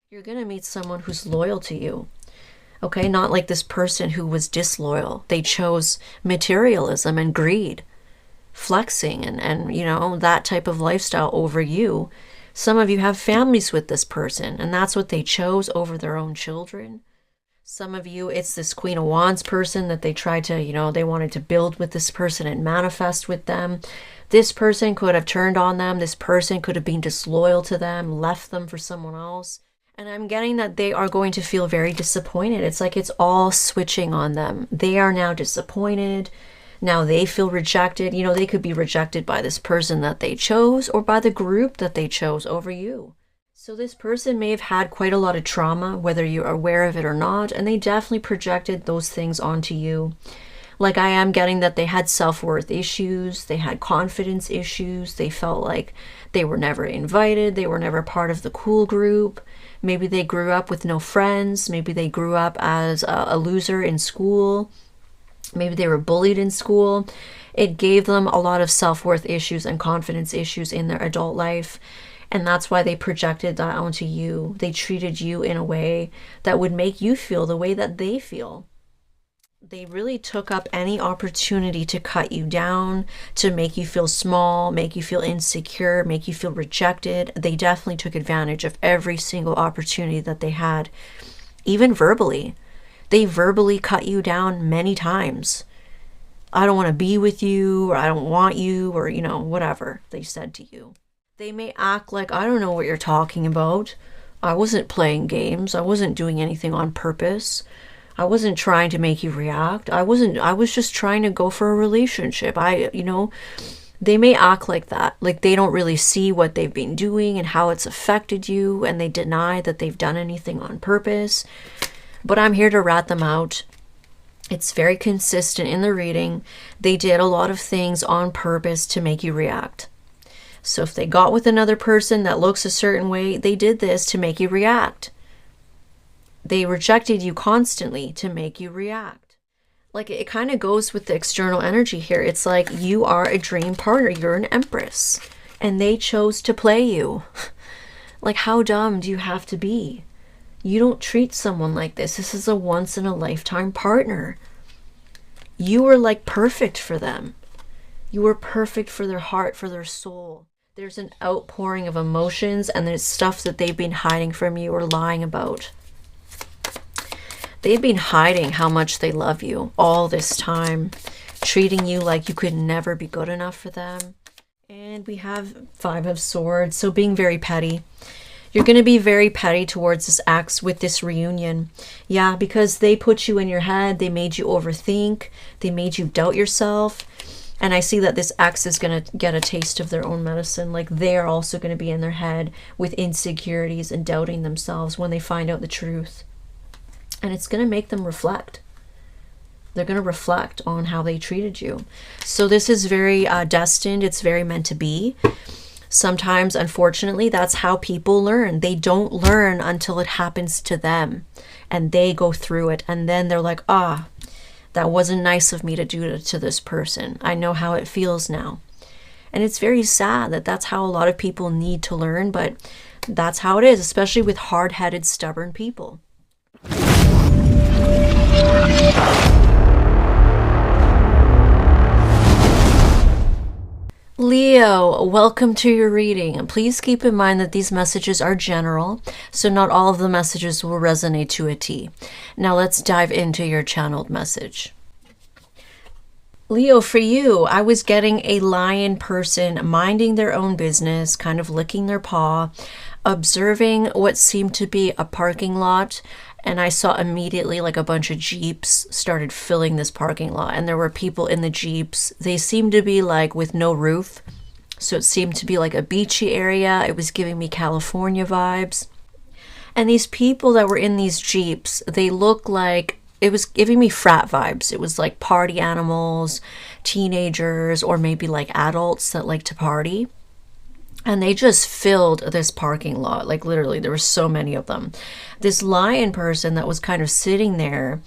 You're going to meet someone who's loyal to you. Okay, not like this person who was disloyal. They chose materialism and greed, flexing and you know, that type of lifestyle over you. Some of you have families with this person, and that's what they chose over their own children. Some of you, it's this Queen of Wands person that they tried to, you know, they wanted to build with this person and manifest with them. This person could have turned on them. This person could have been disloyal to them, left them for someone else. And I'm getting that they are going to feel very disappointed. It's like it's all switching on them. They are now disappointed. Now they feel rejected. You know, they could be rejected by this person that they chose or by the group that they chose over you. So this person may have had quite a lot of trauma, whether you're aware of it or not, and they definitely projected those things onto you. Like I am getting that they had self-worth issues, they had confidence issues, they felt like they were never invited, they were never part of the cool group. Maybe they grew up with no friends, maybe they grew up as a loser in school, maybe they were bullied in school. It gave them a lot of self-worth issues and confidence issues in their adult life. And that's why they projected that onto you. They treated you in a way that would make you feel the way that they feel. They really took up any opportunity to cut you down, to make you feel small, make you feel insecure, make you feel rejected. They definitely took advantage of every single opportunity that they had, even verbally. They verbally cut you down many times. I don't want to be with you, or I don't want you, or, you know, whatever they said to you. They may act like, I don't know what you're talking about. I wasn't playing games. I wasn't doing anything on purpose. I wasn't trying to make you react. I was just trying to go for a relationship. You know, they may act like that. Like they don't really see what they've been doing and how it's affected you, and they deny that they've done anything on purpose. But I'm here to rat them out. It's very consistent in the reading. They did a lot of things on purpose to make you react. So if they got with another person that looks a certain way, they did this to make you react. They rejected you constantly to make you react. Like it kind of goes with the external energy here. It's like you are a dream partner. You're an empress. And they chose to play you. Like how dumb do you have to be? You don't treat someone like this. This is a once in a lifetime partner. You were like perfect for them. You were perfect for their heart, for their soul. There's an outpouring of emotions, and there's stuff that they've been hiding from you or lying about. They've been hiding how much they love you all this time, treating you like you could never be good enough for them. And we have 5 of Swords, so being very petty. You're going to be very petty towards this ex with this reunion. Yeah, because they put you in your head, they made you overthink, they made you doubt yourself. And I see that this ex is going to get a taste of their own medicine. Like they're also going to be in their head with insecurities and doubting themselves when they find out the truth. And it's going to make them reflect. They're going to reflect on how they treated you. So this is very destined. It's very meant to be. Sometimes, unfortunately, that's how people learn. They don't learn until it happens to them. And they go through it. And then they're like, that wasn't nice of me to do it to this person. I know how it feels now. And it's very sad that that's how a lot of people need to learn, but that's how it is, especially with hard-headed, stubborn people. Leo, welcome to your reading. And please keep in mind that these messages are general, so not all of the messages will resonate to a T. Now let's dive into your channeled message. Leo, for you, I was getting a lion person minding their own business, kind of licking their paw, observing what seemed to be a parking lot. And I saw immediately like a bunch of Jeeps started filling this parking lot. And there were people in the Jeeps. They seemed to be like with no roof. So it seemed to be like a beachy area. It was giving me California vibes. And these people that were in these Jeeps, they looked like, it was giving me frat vibes. It was like party animals, teenagers, or maybe like adults that like to party. And they just filled this parking lot. Like literally, there were so many of them. This lion person that was kind of sitting there,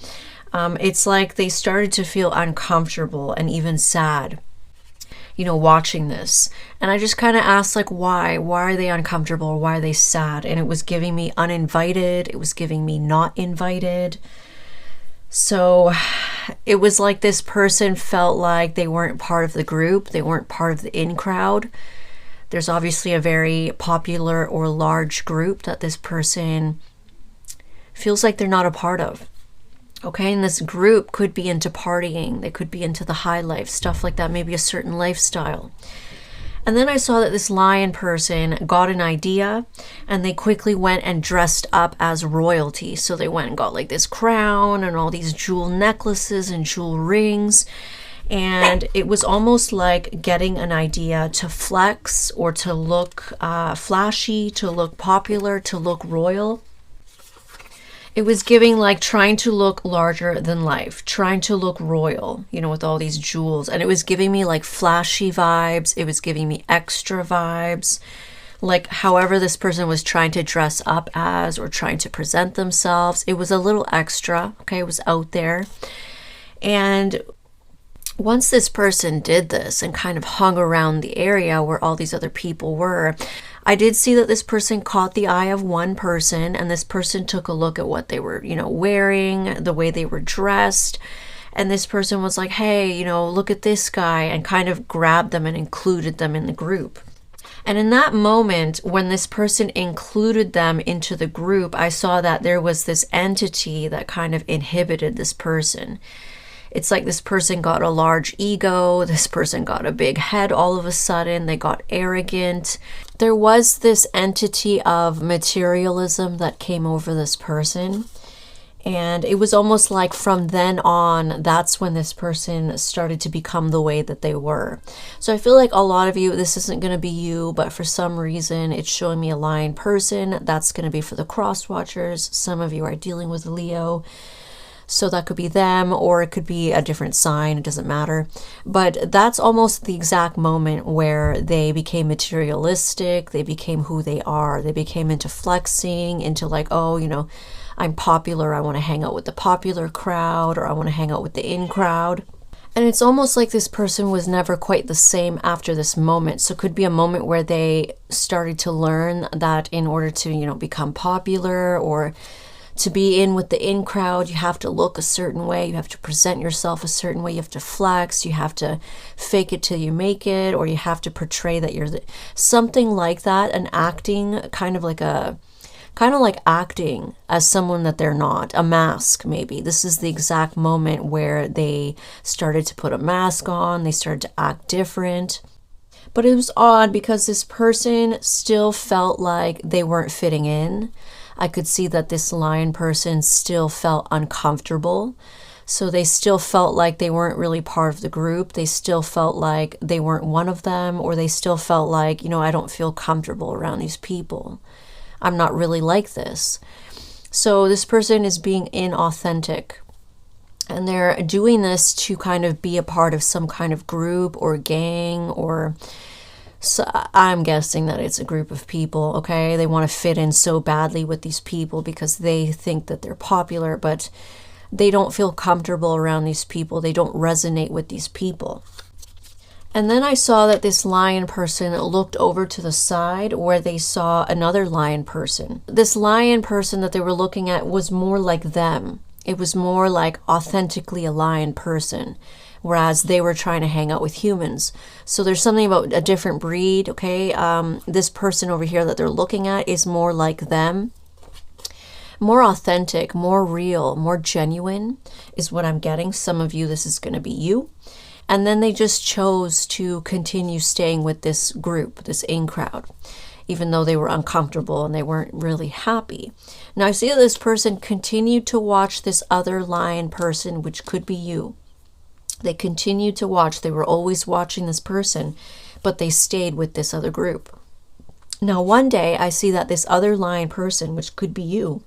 it's like they started to feel uncomfortable and even sad. watching this. And I just kind of asked, like, why? Why are they uncomfortable? Why are they sad? And it was giving me uninvited. It was giving me not invited. So it was like this person felt like they weren't part of the group. They weren't part of the in crowd. There's obviously a very popular or large group that this person feels like they're not a part of. Okay, and this group could be into partying. They could be into the high life, stuff like that, maybe a certain lifestyle. And then I saw that this lion person got an idea and they quickly went and dressed up as royalty. So they went and got like this crown and all these jewel necklaces and jewel rings. And it was almost like getting an idea to flex or to look flashy, to look popular, to look royal. It was giving like trying to look larger than life, trying to look royal, with all these jewels. And it was giving me like flashy vibes. It was giving me extra vibes. Like however this person was trying to dress up as or trying to present themselves, it was a little extra. Okay, it was out there. And once this person did this and kind of hung around the area where all these other people were, I did see that this person caught the eye of one person, and this person took a look at what they were, wearing, the way they were dressed. And this person was like, hey, look at this guy, and kind of grabbed them and included them in the group. And in that moment, when this person included them into the group, I saw that there was this entity that kind of inhibited this person. It's like this person got a large ego, this person got a big head all of a sudden, they got arrogant. There was this entity of materialism that came over this person. And it was almost like from then on, that's when this person started to become the way that they were. So I feel like a lot of you, this isn't going to be you, but for some reason it's showing me a lion person. That's going to be for the cross watchers. Some of you are dealing with Leo. So that could be them, or it could be a different sign. It doesn't matter. But that's almost the exact moment where they became materialistic. They became who they are. They became into flexing, into like, oh, I'm popular. I want to hang out with the popular crowd, or I want to hang out with the in crowd. And it's almost like this person was never quite the same after this moment. So it could be a moment where they started to learn that in order to, become popular or to be in with the in crowd, you have to look a certain way, you have to present yourself a certain way, you have to flex, you have to fake it till you make it, or you have to portray that you're something like that, and acting kind of like acting as someone that they're not, a mask maybe. This is the exact moment where they started to put a mask on, they started to act different. But it was odd because this person still felt like they weren't fitting in. I could see that this lion person still felt uncomfortable. So they still felt like they weren't really part of the group. They still felt like they weren't one of them, or they still felt like, I don't feel comfortable around these people. I'm not really like this. So this person is being inauthentic. And they're doing this to kind of be a part of some kind of group or gang, or so I'm guessing that it's a group of people, okay? They want to fit in so badly with these people because they think that they're popular, but they don't feel comfortable around these people. They don't resonate with these people. And then I saw that this lion person looked over to the side where they saw another lion person. This lion person that they were looking at was more like them. It was more like authentically a lion person, whereas they were trying to hang out with humans. So there's something about a different breed, okay? This person over here that they're looking at is more like them. More authentic, more real, more genuine is what I'm getting. Some of you, this is going to be you. And then they just chose to continue staying with this group, this in crowd, even though they were uncomfortable and they weren't really happy. Now I see that this person continued to watch this other lion person, which could be you. They continued to watch. They were always watching this person, but they stayed with this other group. Now one day I see that this other lion person, which could be you,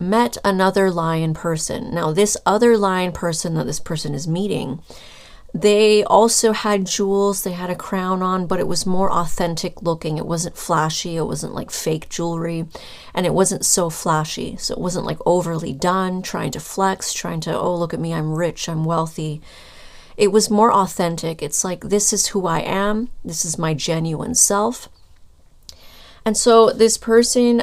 met another lion person. Now this other lion person that this person is meeting, they also had jewels, they had a crown on, but it was more authentic looking. It wasn't flashy, it wasn't like fake jewelry, and it wasn't so flashy. So it wasn't like overly done, trying to flex, trying to, oh, look at me, I'm rich, I'm wealthy. It was more authentic. It's like, this is who I am. This is my genuine self. And so this person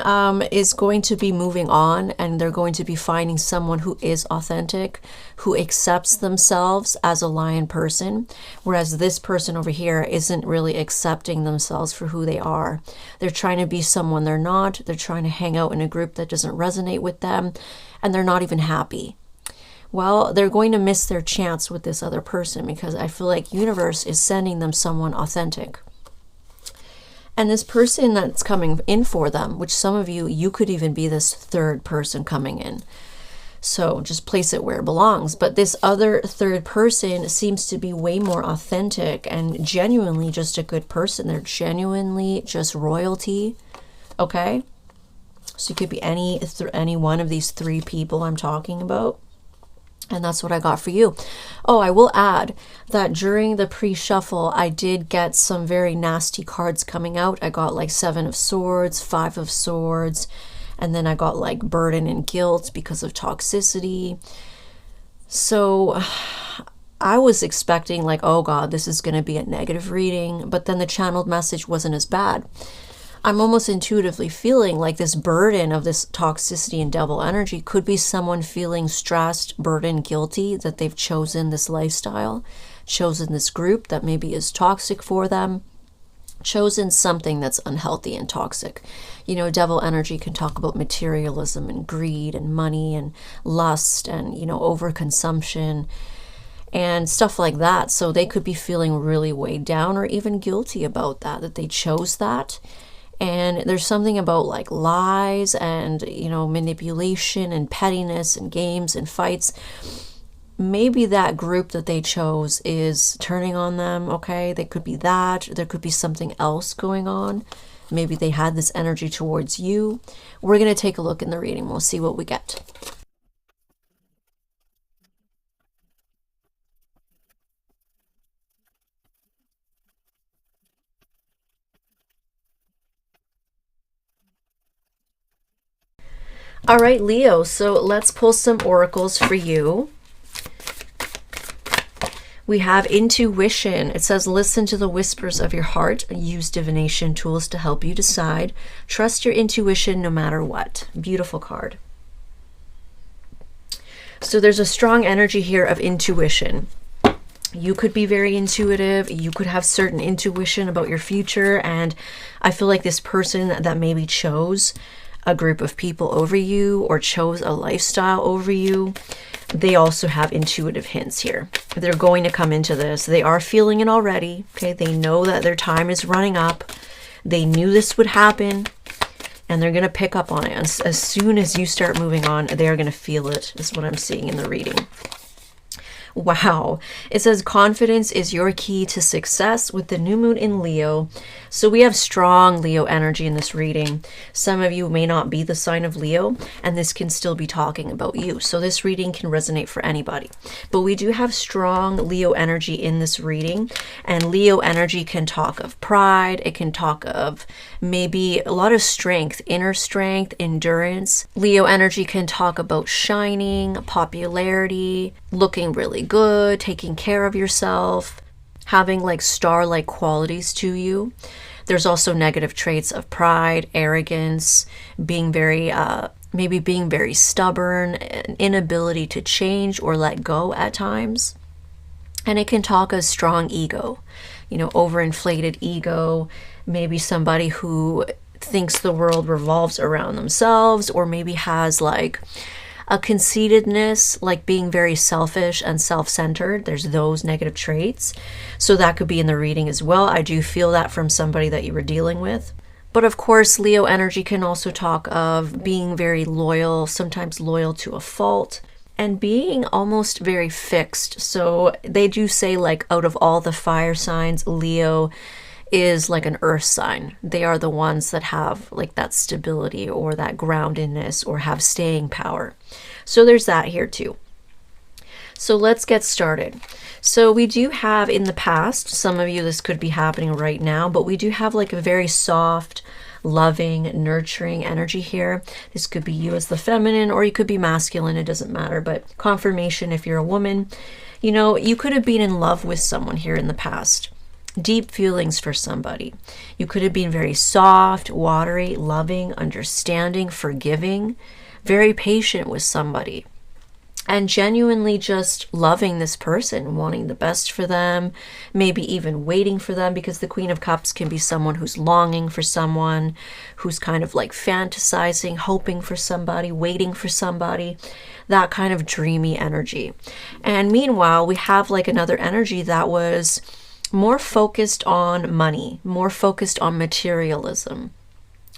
is going to be moving on, and they're going to be finding someone who is authentic, who accepts themselves as a lion person, whereas this person over here isn't really accepting themselves for who they are. They're trying to be someone they're not. They're trying to hang out in a group that doesn't resonate with them, and they're not even happy. Well, they're going to miss their chance with this other person, because I feel like universe is sending them someone authentic. And this person that's coming in for them, which some of you could even be this third person coming in. So just place it where it belongs. But this other third person seems to be way more authentic and genuinely just a good person. They're genuinely just royalty. Okay? So it could be any one of these three people I'm talking about. And that's what I got for you. Oh, I will add that during the pre-shuffle, I did get some very nasty cards coming out. I got like 7 of Swords, 5 of Swords, and then I got like burden and guilt because of toxicity. So I was expecting like, oh God, this is going to be a negative reading, but then the channeled message wasn't as bad. I'm almost intuitively feeling like this burden of this toxicity and devil energy could be someone feeling stressed, burdened, guilty that they've chosen this lifestyle, chosen this group that maybe is toxic for them, chosen something that's unhealthy and toxic. You know, devil energy can talk about materialism and greed and money and lust and, you know, overconsumption and stuff like that. So they could be feeling really weighed down or even guilty about that they chose that. And there's something about like lies and, you know, manipulation and pettiness and games and fights. Maybe that group that they chose is turning on them, okay? They could be that. There could be something else going on. Maybe they had this energy towards you. We're going to take a look in the reading. We'll see what we get. All right, Leo, so let's pull some oracles for you. We have intuition. It says, listen to the whispers of your heart and use divination tools to help you decide. Trust your intuition no matter what. Beautiful card. So there's a strong energy here of intuition. You could be very intuitive. You could have certain intuition about your future. And I feel like this person that maybe chose a group of people over you or chose a lifestyle over you, they also have intuitive hints here. They're going to come into this. They are feeling it already. Okay, they know that their time is running up. They knew this would happen, and they're going to pick up on it. As soon as you start moving on, they're going to feel it, is what I'm seeing in the reading. Wow. It says confidence is your key to success with the new moon in Leo. So we have strong Leo energy in this reading. Some of you may not be the sign of Leo, and this can still be talking about you. So this reading can resonate for anybody. But we do have strong Leo energy in this reading, and Leo energy can talk of pride. It can talk of maybe a lot of strength, inner strength, endurance. Leo energy can talk about shining, popularity, looking really good, taking care of yourself, having like star-like qualities to you. There's also negative traits of pride, arrogance, being very, maybe being very stubborn, an inability to change or let go at times. And it can talk a strong ego, you know, overinflated ego, maybe somebody who thinks the world revolves around themselves, or maybe has like a conceitedness, like being very selfish and self-centered. There's those negative traits. So that could be in the reading as well. I do feel that from somebody that you were dealing with. But of course, Leo energy can also talk of being very loyal, sometimes loyal to a fault, and being almost very fixed. So they do say like out of all the fire signs, Leo is like an earth sign. They are the ones that have like that stability or that groundedness or have staying power. So there's that here too. So let's get started. So we do have in the past, some of you this could be happening right now, but we do have like a very soft, loving, nurturing energy here. This could be you as the feminine, or you could be masculine. It doesn't matter. But confirmation if you're a woman. You know, you could have been in love with someone here in the past. Deep feelings for somebody. You could have been very soft, watery, loving, understanding, forgiving, very patient with somebody, and genuinely just loving this person, wanting the best for them, maybe even waiting for them, because the Queen of Cups can be someone who's longing for someone, who's kind of like fantasizing, hoping for somebody, waiting for somebody, that kind of dreamy energy. And meanwhile, we have like another energy that was more focused on money, more focused on materialism,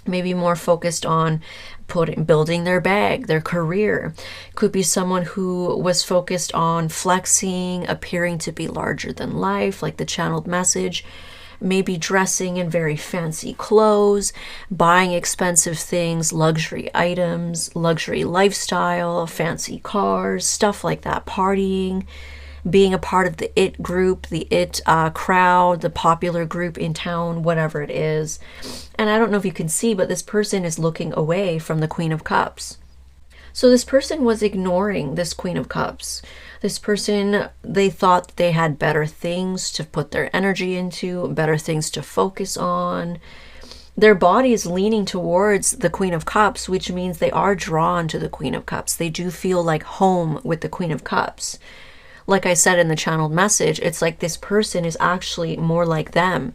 maybe more focused on building their bag, their career. Could be someone who was focused on flexing, appearing to be larger than life, like the channeled message, maybe dressing in very fancy clothes, buying expensive things, luxury items, luxury lifestyle, fancy cars, stuff like that, partying, being a part of the it group, the it crowd, the popular group in town, whatever it is. And I don't know if you can see, but this person is looking away from the Queen of Cups. So this person was ignoring this Queen of Cups. This person, they thought they had better things to put their energy into, better things to focus on. Their body is leaning towards the Queen of Cups, which means they are drawn to the Queen of Cups. They do feel like home with the Queen of Cups. Like I said in the channeled message, it's like this person is actually more like them.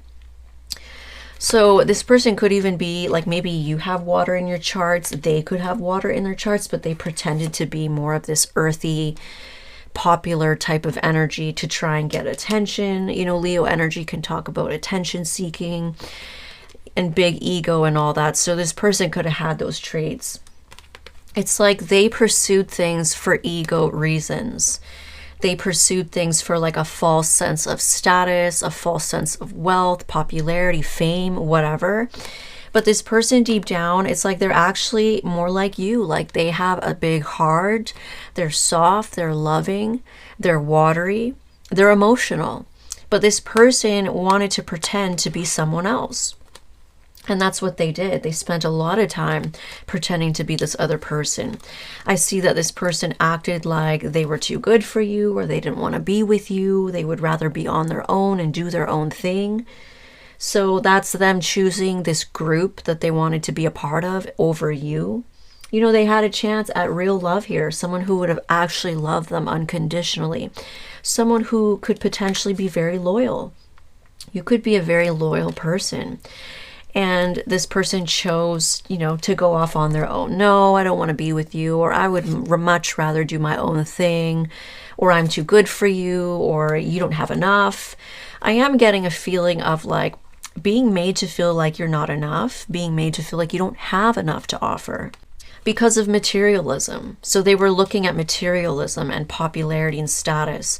So this person could even be like, maybe you have water in your charts, they could have water in their charts, but they pretended to be more of this earthy, popular type of energy to try and get attention. You know, Leo energy can talk about attention seeking and big ego and all that. So this person could have had those traits. It's like they pursued things for ego reasons. They pursued things for like a false sense of status, a false sense of wealth, popularity, fame, whatever. But this person deep down, it's like they're actually more like you. Like they have a big heart, they're soft, they're loving, they're watery, they're emotional. But this person wanted to pretend to be someone else. And that's what they did. They spent a lot of time pretending to be this other person. I see that this person acted like they were too good for you, or they didn't want to be with you. They would rather be on their own and do their own thing. So that's them choosing this group that they wanted to be a part of over you. You know, they had a chance at real love here. Someone who would have actually loved them unconditionally. Someone who could potentially be very loyal. You could be a very loyal person. And this person chose, you know, to go off on their own. No, I don't want to be with you, or I would much rather do my own thing, or I'm too good for you, or you don't have enough. I am getting a feeling of like being made to feel like you're not enough, being made to feel like you don't have enough to offer because of materialism. So they were looking at materialism and popularity and status.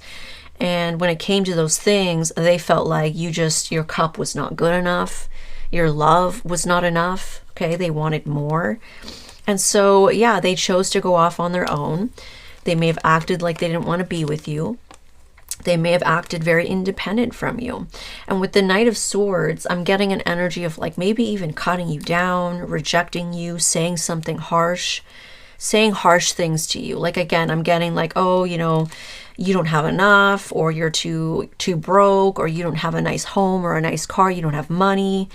And when it came to those things, they felt like your cup was not good enough. Your love was not enough. Okay, they wanted more. And so, yeah, they chose to go off on their own. They may have acted like they didn't want to be with you. They may have acted very independent from you. And with the Knight of Swords, I'm getting an energy of like maybe even cutting you down, rejecting you, saying something harsh, saying harsh things to you. Like, again, I'm getting like, oh, you know, you don't have enough, or you're too broke, or you don't have a nice home or a nice car, you don't have money,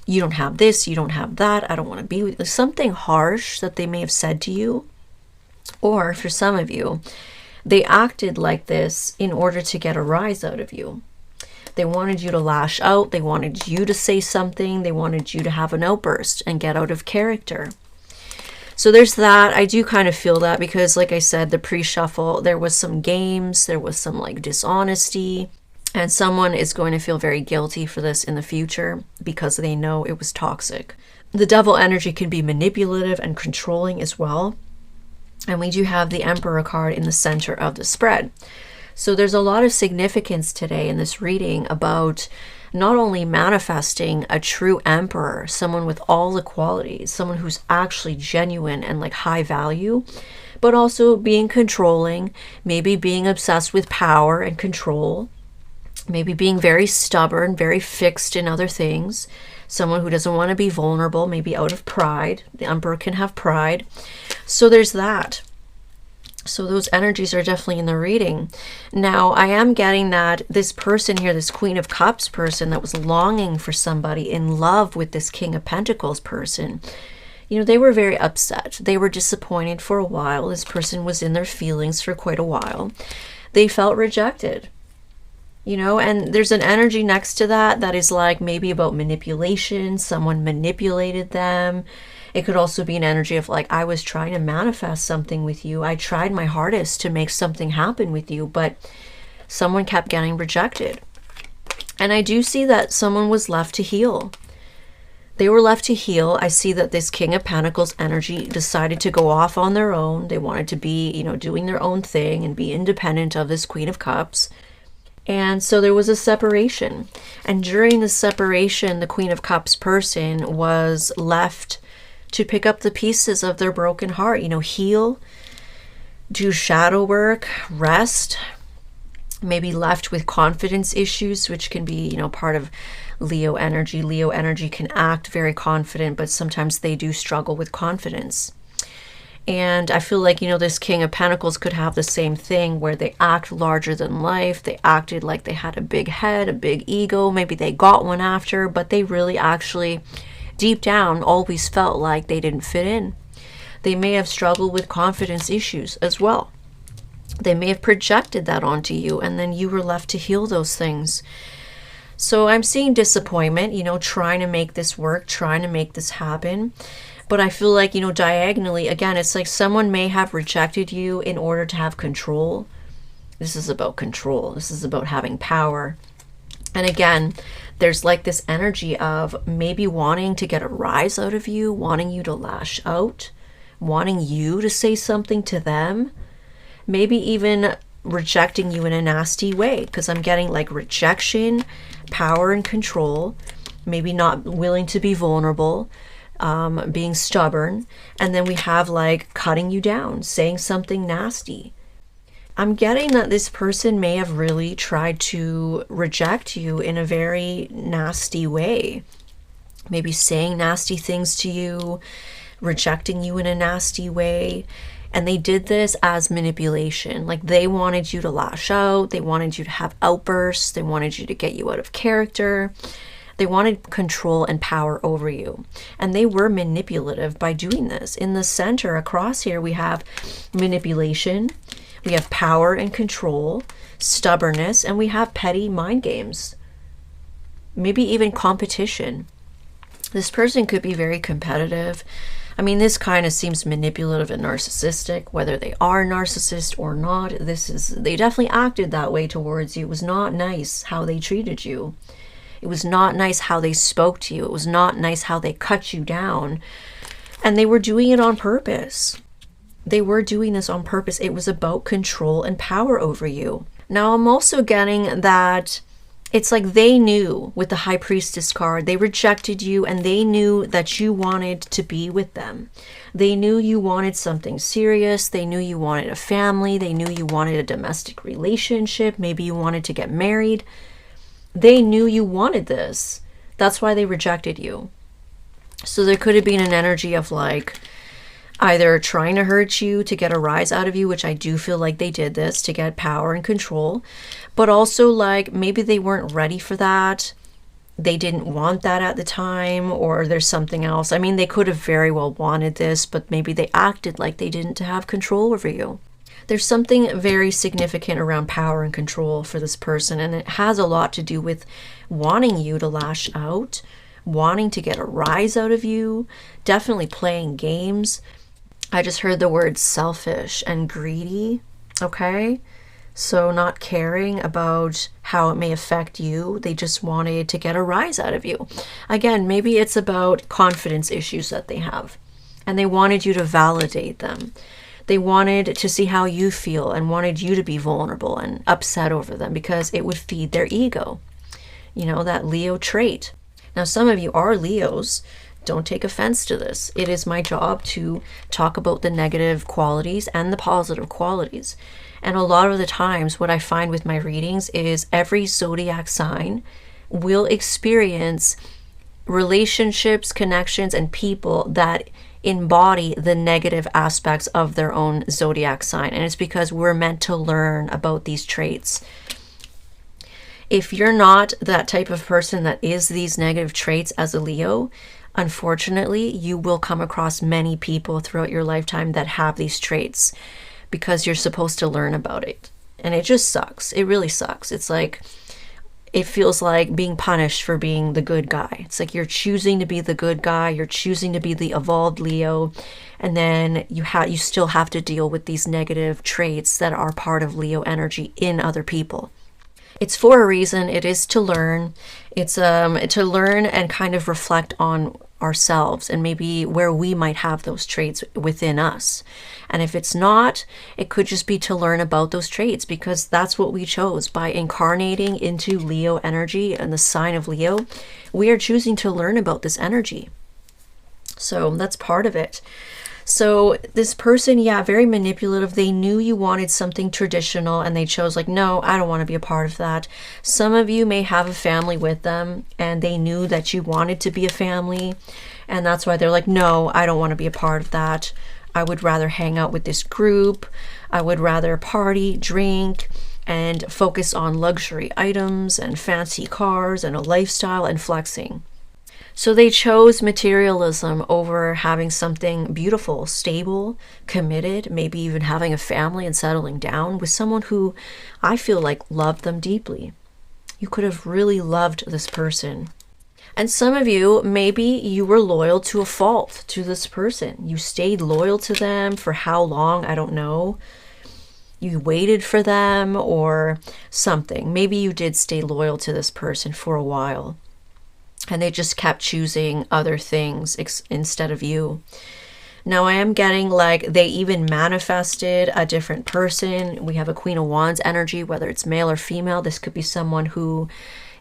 you don't have this, you don't have that, I don't want to be with you. Something harsh that they may have said to you. Or for some of you, they acted like this in order to get a rise out of you. They wanted you to lash out, they wanted you to say something, they wanted you to have an outburst and get out of character. So there's that. I do kind of feel that because, like I said, the pre-shuffle, there was some games, there was some like dishonesty, and someone is going to feel very guilty for this in the future because they know it was toxic. The Devil energy can be manipulative and controlling as well. And we do have the Emperor card in the center of the spread. So there's a lot of significance today in this reading about not only manifesting a true emperor, someone with all the qualities, someone who's actually genuine and like high value, but also being controlling, maybe being obsessed with power and control, maybe being very stubborn, very fixed in other things. someone who doesn't want to be vulnerable, maybe out of pride. The Emperor can have pride. So there's that. So those energies are definitely in the reading. Now, I am getting that this person here, this Queen of Cups person that was longing for somebody, in love with this King of Pentacles person, you know, they were very upset. They were disappointed for a while. This person was in their feelings for quite a while. They felt rejected, you know, and there's an energy next to that that is like maybe about manipulation. Someone manipulated them. It could also be an energy of like, I was trying to manifest something with you. I tried my hardest to make something happen with you, but someone kept getting rejected. And I do see that someone was left to heal. They were left to heal. I see that this King of Pentacles energy decided to go off on their own. They wanted to be, you know, doing their own thing and be independent of this Queen of Cups. And so there was a separation. And during the separation, the Queen of Cups person was left to pick up the pieces of their broken heart, you know, heal, do shadow work, rest, maybe left with confidence issues, which can be, you know, part of Leo energy. Leo energy can act very confident, but sometimes they do struggle with confidence. And I feel like, you know, this King of Pentacles could have the same thing where they act larger than life. They acted like they had a big head, a big ego. Maybe they got one after, but they really actually deep down always felt like they didn't fit in. They may have struggled with confidence issues as well. They may have projected that onto you, and then you were left to heal those things. So I'm seeing disappointment, you know, trying to make this work, trying to make this happen. But I feel like, you know, diagonally, again, it's like someone may have rejected you in order to have control. This is about control. This is about having power. And again, there's like this energy of maybe wanting to get a rise out of you, wanting you to lash out, wanting you to say something to them, maybe even rejecting you in a nasty way, because I'm getting like rejection, power and control, maybe not willing to be vulnerable, being stubborn, and then we have like cutting you down, saying something nasty. I'm getting that this person may have really tried to reject you in a very nasty way. Maybe saying nasty things to you, rejecting you in a nasty way. And they did this as manipulation. Like they wanted you to lash out. They wanted you to have outbursts. They wanted you to get you out of character. They wanted control and power over you. And they were manipulative by doing this. In the center across here, we have manipulation. We have power and control, stubbornness, and we have petty mind games. Maybe even competition. This person could be very competitive. I mean, this kind of seems manipulative and narcissistic, whether they are narcissist or not. They definitely acted that way towards you. It was not nice how they treated you. It was not nice how they spoke to you. It was not nice how they cut you down. And they were doing it on purpose. They were doing this on purpose. It was about control and power over you. Now, I'm also getting that it's like they knew with the High Priestess card, they rejected you and they knew that you wanted to be with them. They knew you wanted something serious. They knew you wanted a family. They knew you wanted a domestic relationship. Maybe you wanted to get married. They knew you wanted this. That's why they rejected you. So there could have been an energy of like, either trying to hurt you to get a rise out of you, which I do feel like they did this to get power and control, but also like maybe they weren't ready for that. They didn't want that at the time, or there's something else. I mean, they could have very well wanted this, but maybe they acted like they didn't have control over you. There's something very significant around power and control for this person, and it has a lot to do with wanting you to lash out, wanting to get a rise out of you, definitely playing games. I just heard the words selfish and greedy, okay? So not caring about how it may affect you. They just wanted to get a rise out of you. Again, maybe it's about confidence issues that they have, and they wanted you to validate them. They wanted to see how you feel and wanted you to be vulnerable and upset over them because it would feed their ego. You know, that Leo trait. Now, some of you are Leos. Don't take offense to this. It is my job to talk about the negative qualities and the positive qualities. And a lot of the times what I find with my readings is every zodiac sign will experience relationships, connections, and people that embody the negative aspects of their own zodiac sign. And it's because we're meant to learn about these traits. If you're not that type of person that is these negative traits as a Leo, unfortunately, you will come across many people throughout your lifetime that have these traits, because you're supposed to learn about it. And it just sucks. It really sucks. It's like, it feels like being punished for being the good guy. It's like you're choosing to be the good guy, you're choosing to be the evolved Leo, and then you still have to deal with these negative traits that are part of Leo energy in other people. It's for a reason. It is to learn. It's to learn and kind of reflect on ourselves and maybe where we might have those traits within us. And if it's not, it could just be to learn about those traits, because that's what we chose. By incarnating into Leo energy and the sign of Leo, we are choosing to learn about this energy. So that's part of it. So this person, yeah, very manipulative. They knew you wanted something traditional and they chose like, no, I don't want to be a part of that. Some of you may have a family with them and they knew that you wanted to be a family. And that's why they're like, no, I don't want to be a part of that. I would rather hang out with this group. I would rather party, drink, and focus on luxury items and fancy cars and a lifestyle and flexing. So they chose materialism over having something beautiful, stable, committed, maybe even having a family and settling down with someone who I feel like loved them deeply. You could have really loved this person. And some of you, maybe you were loyal to a fault to this person. You stayed loyal to them for how long? I don't know. You waited for them or something. Maybe you did stay loyal to this person for a while. And they just kept choosing other things instead of you. Now I am getting like they even manifested a different person. We have a Queen of Wands energy, whether it's male or female. This could be someone who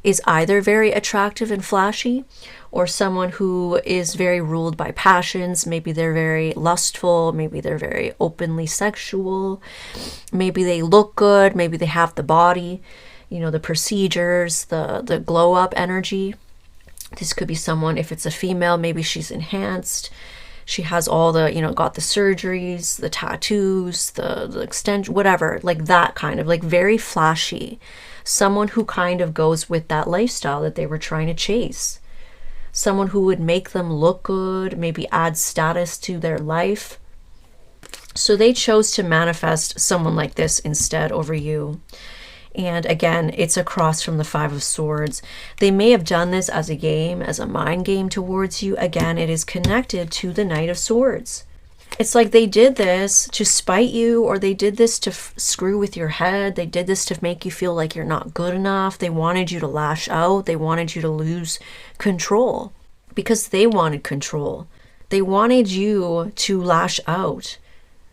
is either very attractive and flashy or someone who is very ruled by passions. Maybe they're very lustful. Maybe they're very openly sexual. Maybe they look good. Maybe they have the body, you know, the procedures, the glow up energy. This could be someone, if it's a female, maybe she's enhanced. She has all the, you know, got the surgeries, the tattoos, the extension, whatever, like that kind of, like very flashy. Someone who kind of goes with that lifestyle that they were trying to chase. Someone who would make them look good, maybe add status to their life. So they chose to manifest someone like this instead over you. And again, it's across from the Five of Swords. They may have done this as a game, as a mind game towards you. Again, it is connected to the Knight of Swords. It's like they did this to spite you, or they did this to screw with your head. They did this to make you feel like you're not good enough. They wanted you to lash out. They wanted you to lose control because they wanted control. They wanted you to lash out.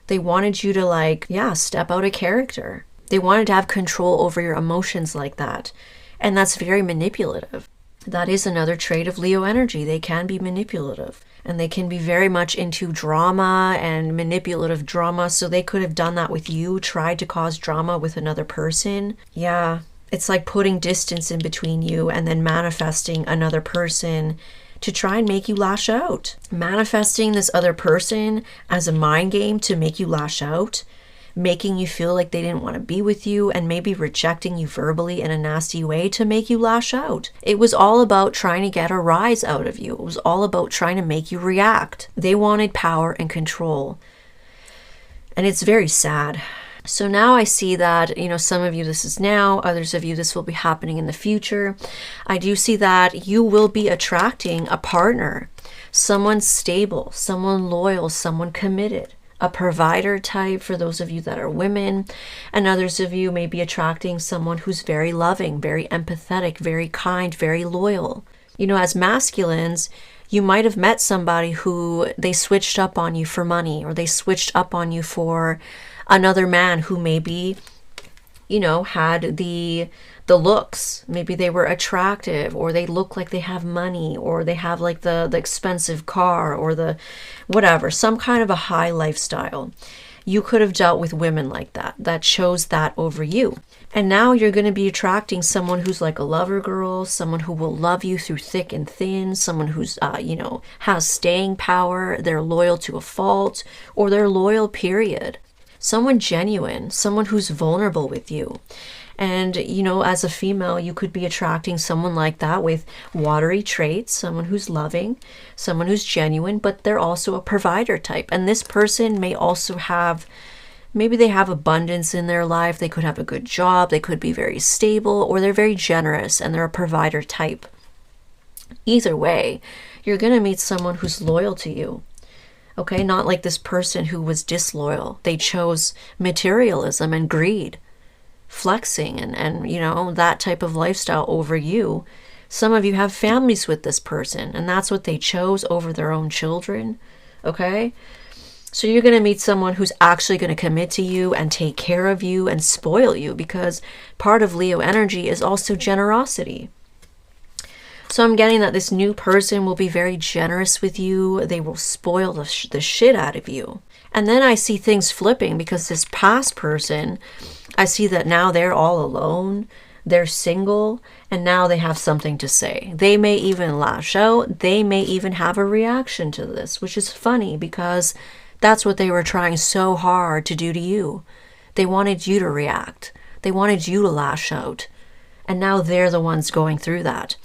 They wanted you to like, yeah, step out of character. They wanted to have control over your emotions like that. And that's very manipulative. That is another trait of Leo energy. They can be manipulative. And they can be very much into drama and manipulative drama. So they could have done that with you, tried to cause drama with another person. Yeah, it's like putting distance in between you and then manifesting another person to try and make you lash out. Manifesting this other person as a mind game to make you lash out. Making you feel like they didn't want to be with you and maybe rejecting you verbally in a nasty way to make you lash out. It was all about trying to get a rise out of you. It was all about trying to make you react. They wanted power and control. And it's very sad. So now I see that, you know, some of you this is now, others of you this will be happening in the future. I do see that you will be attracting a partner, someone stable, someone loyal, someone committed. A provider type for those of you that are women, and others of you may be attracting someone who's very loving, very empathetic, very kind, very loyal. You know, as masculines, you might have met somebody who they switched up on you for money, or they switched up on you for another man who maybe, you know, had the looks. Maybe they were attractive, or they look like they have money, or they have like the expensive car, or the whatever, some kind of a high lifestyle. You could have dealt with women like that, that chose that over you. And now you're going to be attracting someone who's like a lover girl, someone who will love you through thick and thin, someone who's, has staying power, they're loyal to a fault, or they're loyal, period. Someone genuine, someone who's vulnerable with you. And, as a female, you could be attracting someone like that with watery traits, someone who's loving, someone who's genuine, but they're also a provider type. And this person may also have, maybe they have abundance in their life. They could have a good job. They could be very stable, or they're very generous and they're a provider type. Either way, you're going to meet someone who's loyal to you. Okay, not like this person who was disloyal. They chose materialism and greed, flexing and that type of lifestyle over you. Some of you have families with this person, and that's what they chose over their own children. Okay, so you're going to meet someone who's actually going to commit to you and take care of you and spoil you, because part of Leo energy is also generosity. So I'm getting that this new person will be very generous with you. They will spoil the shit out of you. And then I see things flipping, because this past person, I see that now they're all alone. They're single, and now they have something to say. They may even lash out. They may even have a reaction to this, which is funny, because that's what they were trying so hard to do to you. They wanted you to react. They wanted you to lash out. And now they're the ones going through that.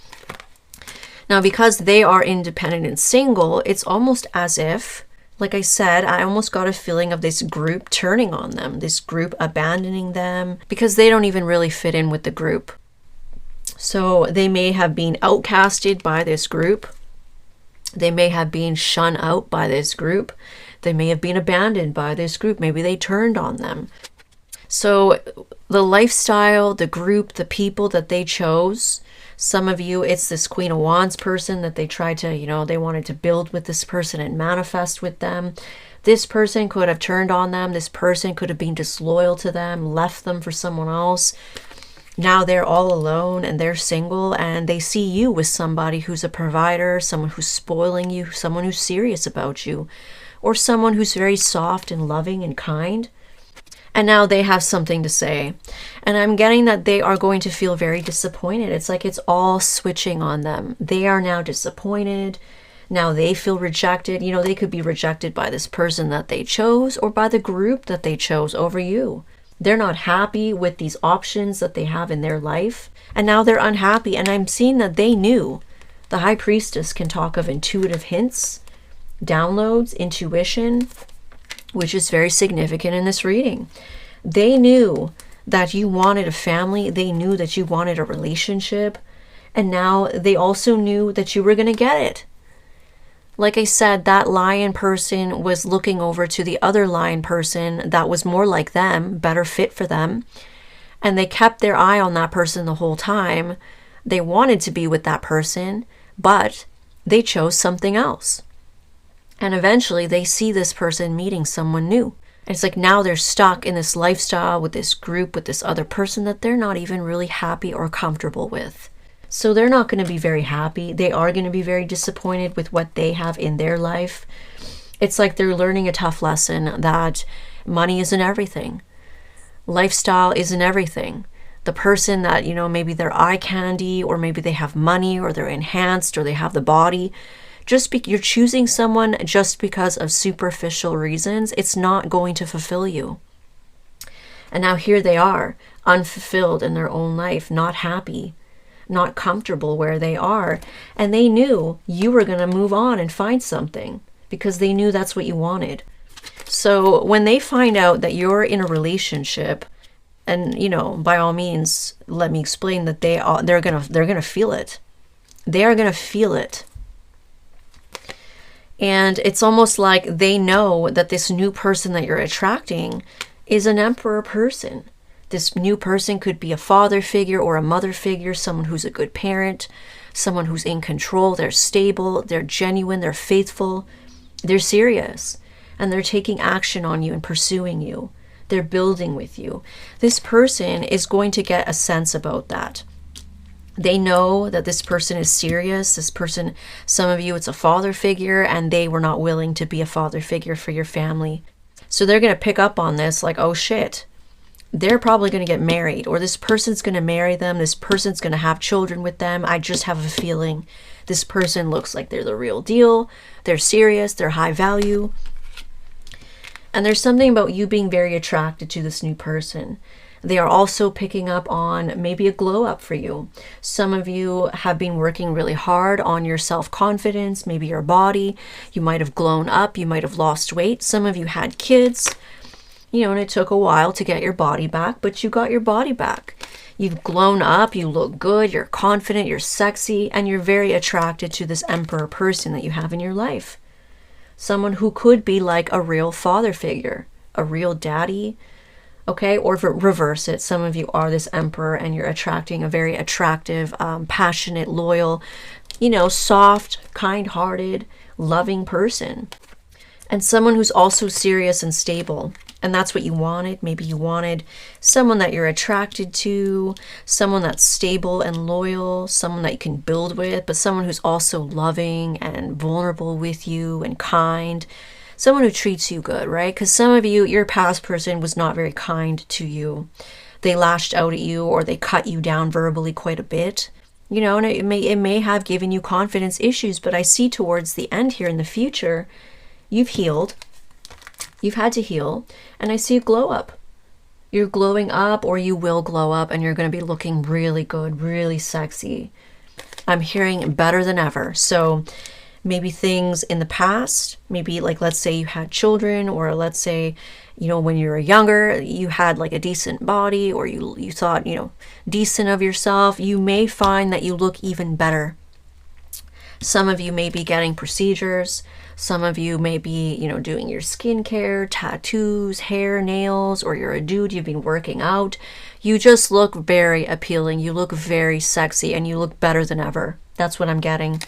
Now, because they are independent and single, it's almost as if, like I said, I almost got a feeling of this group turning on them, this group abandoning them, because they don't even really fit in with the group. So they may have been outcasted by this group. They may have been shunned out by this group. They may have been abandoned by this group. Maybe they turned on them. So the lifestyle, the group, the people that they chose, some of you, it's this Queen of Wands person that they tried to, they wanted to build with this person and manifest with them. This person could have turned on them. This person could have been disloyal to them, left them for someone else. Now they're all alone and they're single, and they see you with somebody who's a provider, someone who's spoiling you, someone who's serious about you, or someone who's very soft and loving and kind. And now they have something to say. And I'm getting that they are going to feel very disappointed. It's like it's all switching on them. They are now disappointed. Now they feel rejected. They could be rejected by this person that they chose, or by the group that they chose over you. They're not happy with these options that they have in their life. And now they're unhappy. And I'm seeing that they knew. The High Priestess can talk of intuitive hints, downloads, intuition, which is very significant in this reading. They knew that you wanted a family. They knew that you wanted a relationship. And now they also knew that you were going to get it. Like I said, that lion person was looking over to the other lion person that was more like them, better fit for them. And they kept their eye on that person the whole time. They wanted to be with that person, but they chose something else. And eventually they see this person meeting someone new. And it's like now they're stuck in this lifestyle with this group, with this other person that they're not even really happy or comfortable with. So they're not going to be very happy. They are going to be very disappointed with what they have in their life. It's like they're learning a tough lesson that money isn't everything. Lifestyle isn't everything. The person that, maybe they're eye candy, or maybe they have money, or they're enhanced, or they have the body. You're choosing someone just because of superficial reasons. It's not going to fulfill you. And now here they are, unfulfilled in their own life, not happy, not comfortable where they are. And they knew you were going to move on and find something, because they knew that's what you wanted. So when they find out that you're in a relationship, and by all means, let me explain that they're gonna feel it. They are gonna feel it. And it's almost like they know that this new person that you're attracting is an emperor person. This new person could be a father figure or a mother figure, someone who's a good parent, someone who's in control. They're stable, they're genuine, they're faithful, they're serious, and they're taking action on you and pursuing you. They're building with you. This person is going to get a sense about that. They know that this person is serious. This person, some of you, it's a father figure, and they were not willing to be a father figure for your family. So they're going to pick up on this like, oh shit, they're probably going to get married, or this person's going to marry them. This person's going to have children with them. I just have a feeling this person looks like they're the real deal. They're serious. They're high value. And there's something about you being very attracted to this new person. They are also picking up on maybe a glow up for you. Some of you have been working really hard on your self-confidence, maybe your body. You might have grown up. You might have lost weight. Some of you had kids, and it took a while to get your body back, but you got your body back. You've grown up. You look good. You're confident. You're sexy. And you're very attracted to this emperor person that you have in your life. Someone who could be like a real father figure, a real daddy, okay? Or reverse it. Some of you are this emperor and you're attracting a very attractive, passionate, loyal, soft, kind-hearted, loving person. And someone who's also serious and stable. And that's what you wanted. Maybe you wanted someone that you're attracted to, someone that's stable and loyal, someone that you can build with, but someone who's also loving and vulnerable with you and kind, someone who treats you good, right? Because some of you, your past person was not very kind to you. They lashed out at you or they cut you down verbally quite a bit. And it may have given you confidence issues, but I see towards the end here in the future, you've healed. You've had to heal, and I see a glow up. You're glowing up, or you will glow up, and you're going to be looking really good, really sexy. I'm hearing better than ever. So maybe things in the past, maybe like let's say you had children, or let's say, when you were younger, you had like a decent body, or you thought, decent of yourself. You may find that you look even better. Some of you may be getting procedures. Some of you may be, doing your skincare, tattoos, hair, nails, or you're a dude, you've been working out. You just look very appealing. You look very sexy and you look better than ever. That's what I'm getting.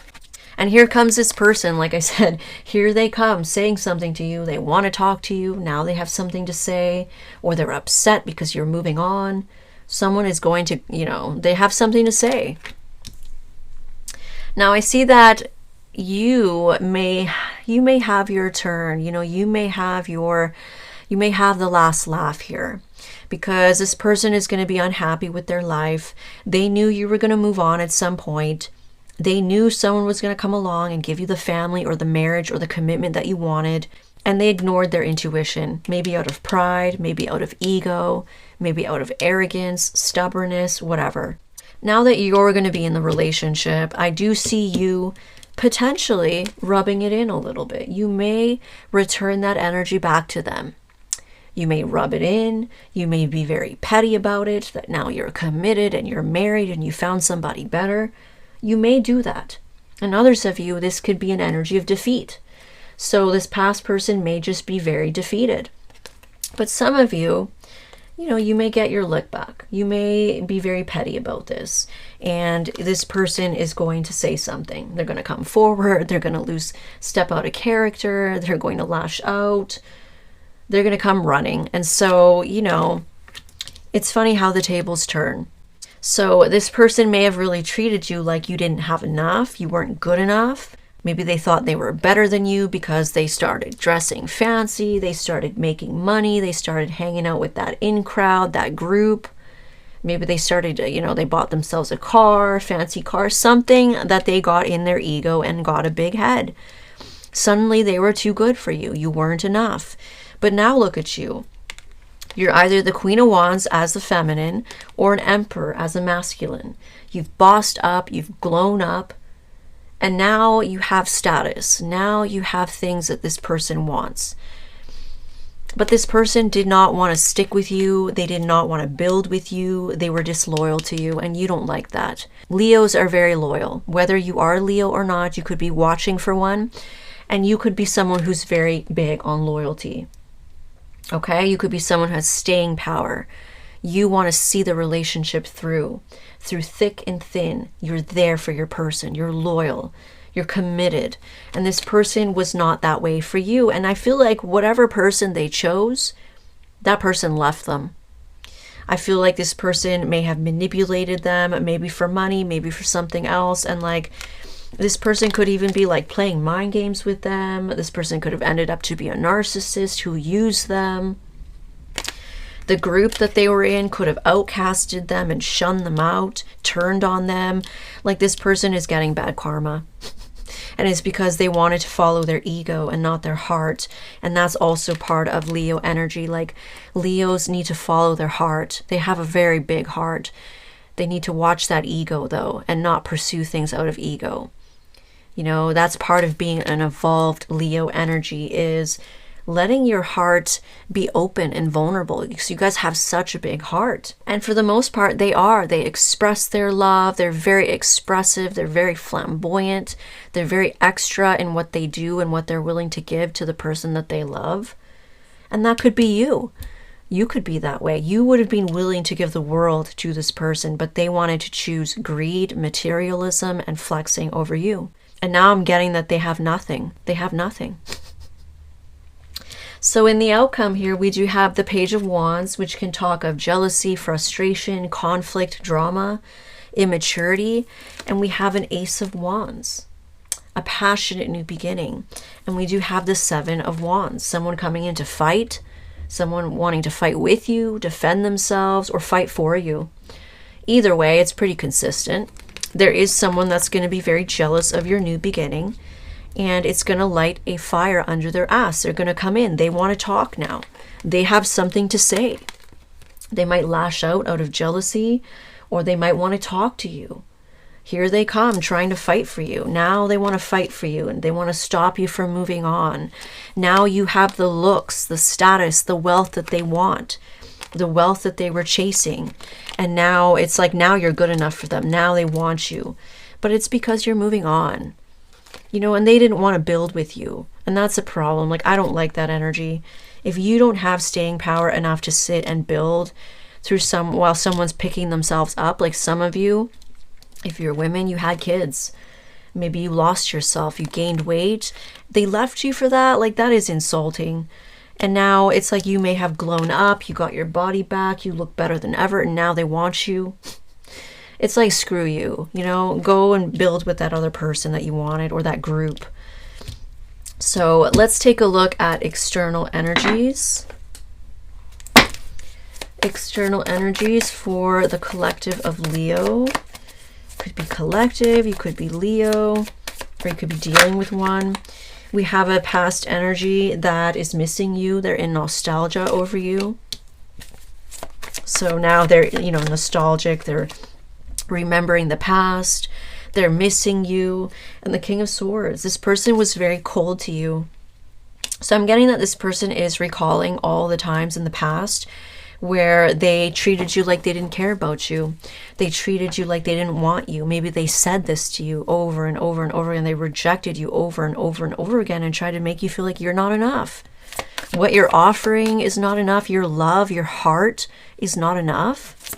And here comes this person, like I said, here they come saying something to you. They want to talk to you. Now they have something to say, or they're upset because you're moving on. Someone is going to, they have something to say. Now I see that you may have your turn, you may have the last laugh here, because this person is going to be unhappy with their life. They knew you were going to move on at some point. They knew someone was going to come along and give you the family or the marriage or the commitment that you wanted, and they ignored their intuition, maybe out of pride, maybe out of ego, maybe out of arrogance, stubbornness, whatever. Now that you're going to be in the relationship, I do see you potentially rubbing it in a little bit. You may return that energy back to them. You may rub it in. You may be very petty about it, that now you're committed and you're married and you found somebody better. You may do that. And others of you, this could be an energy of defeat. So this past person may just be very defeated. But some of you, you may get your lick back. You may be very petty about this. And this person is going to say something. They're going to come forward. They're going to step out of character. They're going to lash out. They're going to come running. And so, it's funny how the tables turn. So this person may have really treated you like you didn't have enough. You weren't good enough. Maybe they thought they were better than you because they started dressing fancy, they started making money, they started hanging out with that in crowd, that group. Maybe they started, they bought themselves a car, fancy car, something that they got in their ego and got a big head. Suddenly they were too good for you. You weren't enough. But now look at you. You're either the Queen of Wands as the feminine or an Emperor as a masculine. You've bossed up, you've grown up. And now you have status. Now you have things that this person wants. But this person did not want to stick with you. They did not want to build with you. They were disloyal to you, and you don't like that. Leos are very loyal. Whether you are Leo or not, you could be watching for one, and you could be someone who's very big on loyalty. Okay? You could be someone who has staying power. You want to see the relationship through thick and thin. You're there for your person. You're loyal. You're committed. And this person was not that way for you. And I feel like whatever person they chose, that person left them. I feel like this person may have manipulated them, maybe for money, maybe for something else. And This person could even be like playing mind games with them. This person could have ended up to be a narcissist who used them. The group that they were in could have outcasted them and shunned them out, turned on them. Like, this person is getting bad karma. And it's because they wanted to follow their ego and not their heart. And that's also part of Leo energy. Like, Leos need to follow their heart. They have a very big heart. They need to watch that ego, though, and not pursue things out of ego. You know, that's part of being an evolved Leo energy, is letting your heart be open and vulnerable, because you guys have such a big heart. And for the most part, they express their love. They're very expressive. They're very flamboyant. They're very extra in what they do and what they're willing to give to the person that they love. And that could be you. You could be that way. You would have been willing to give the world to this person, but they wanted to choose greed, materialism, and flexing over you. And now I'm getting that they have nothing. They have nothing. So in the outcome here, we do have the Page of Wands, which can talk of jealousy, frustration, conflict, drama, immaturity. And we have an Ace of Wands, a passionate new beginning. And we do have the Seven of Wands, someone coming in to fight, someone wanting to fight with you, defend themselves, or fight for you. Either way, it's pretty consistent. There is someone that's going to be very jealous of your new beginning, and it's going to light a fire under their ass. They're going to come in. They want to talk now. They have something to say. They might lash out of jealousy, or they might want to talk to you. Here they come trying to fight for you. Now they want to fight for you, and they want to stop you from moving on. Now you have the looks, the status, the wealth that they want, the wealth that they were chasing. And now it's like, now you're good enough for them. Now they want you. But it's because you're moving on. You know, and they didn't want to build with you. And that's a problem. Like, I don't like that energy. If you don't have staying power enough to sit and build through while someone's picking themselves up, like some of you, if you're women, you had kids. Maybe you lost yourself, you gained weight. They left you for that. Like, that is insulting. And now it's like you may have grown up, you got your body back, you look better than ever, and now they want you. It's like, screw you, you know, go and build with that other person that you wanted, or that group. So let's take a look at external energies. External energies for the collective of Leo. Could be collective, you could be Leo, or you could be dealing with one. We have a past energy that is missing you. They're in nostalgia over you. So now they're, you know, nostalgic. They're remembering the past. They're missing you. And the King of Swords, this person was very cold to you. So I'm getting that this person is recalling all the times in the past where they treated you like they didn't care about you. They treated you like they didn't want you. Maybe they said this to you over and over and over, and they rejected you over and over and over again and tried to make you feel like you're not enough. What you're offering is not enough. Your love, your heart is not enough.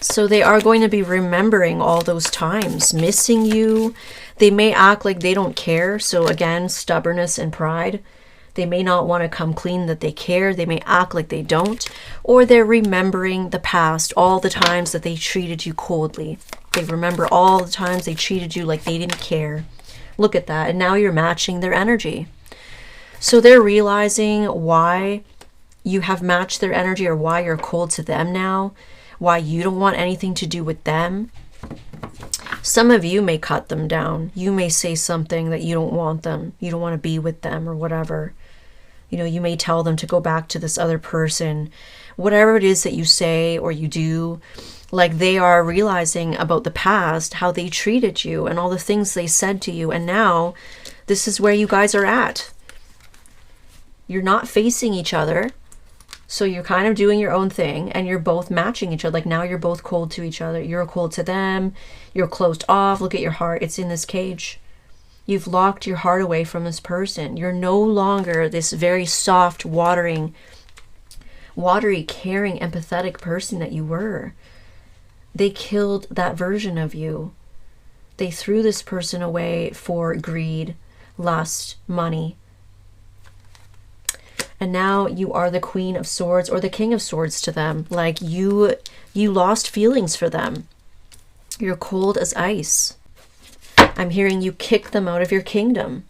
So they are going to be remembering all those times, missing you. They may act like they don't care. So again, stubbornness and pride. They may not want to come clean that they care. They may act like they don't. Or they're remembering the past, all the times that they treated you coldly. They remember all the times they treated you like they didn't care. Look at that. And now you're matching their energy. So they're realizing why you have matched their energy, or why you're cold to them now. Why you don't want anything to do with them. Some of you may cut them down. You may say something that you don't want them. You don't want to be with them or whatever. You know, you may tell them to go back to this other person. Whatever it is that you say or you do, like, they are realizing about the past, how they treated you and all the things they said to you. And now this is where you guys are at. You're not facing each other. So you're kind of doing your own thing, and you're both matching each other. Like, now you're both cold to each other. You're cold to them. You're closed off. Look at your heart. It's in this cage. You've locked your heart away from this person. You're no longer this very soft, watery, caring, empathetic person that you were. They killed that version of you. They threw this person away for greed, lust, money. And now you are the Queen of Swords, or the King of Swords to them. Like, you lost feelings for them. You're cold as ice. I'm hearing you kick them out of your kingdom.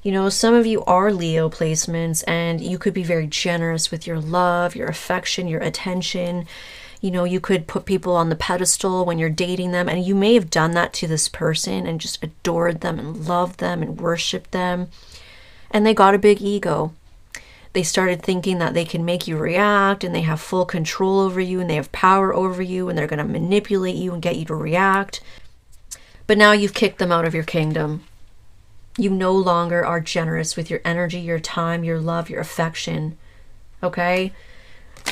You know, some of you are Leo placements, and you could be very generous with your love, your affection, your attention. You know, you could put people on the pedestal when you're dating them, and you may have done that to this person and just adored them and loved them and worshiped them. And they got a big ego. They started thinking that they can make you react, and they have full control over you, and they have power over you, and they're going to manipulate you and get you to react. But now you've kicked them out of your kingdom. You no longer are generous with your energy, your time, your love, your affection. Okay?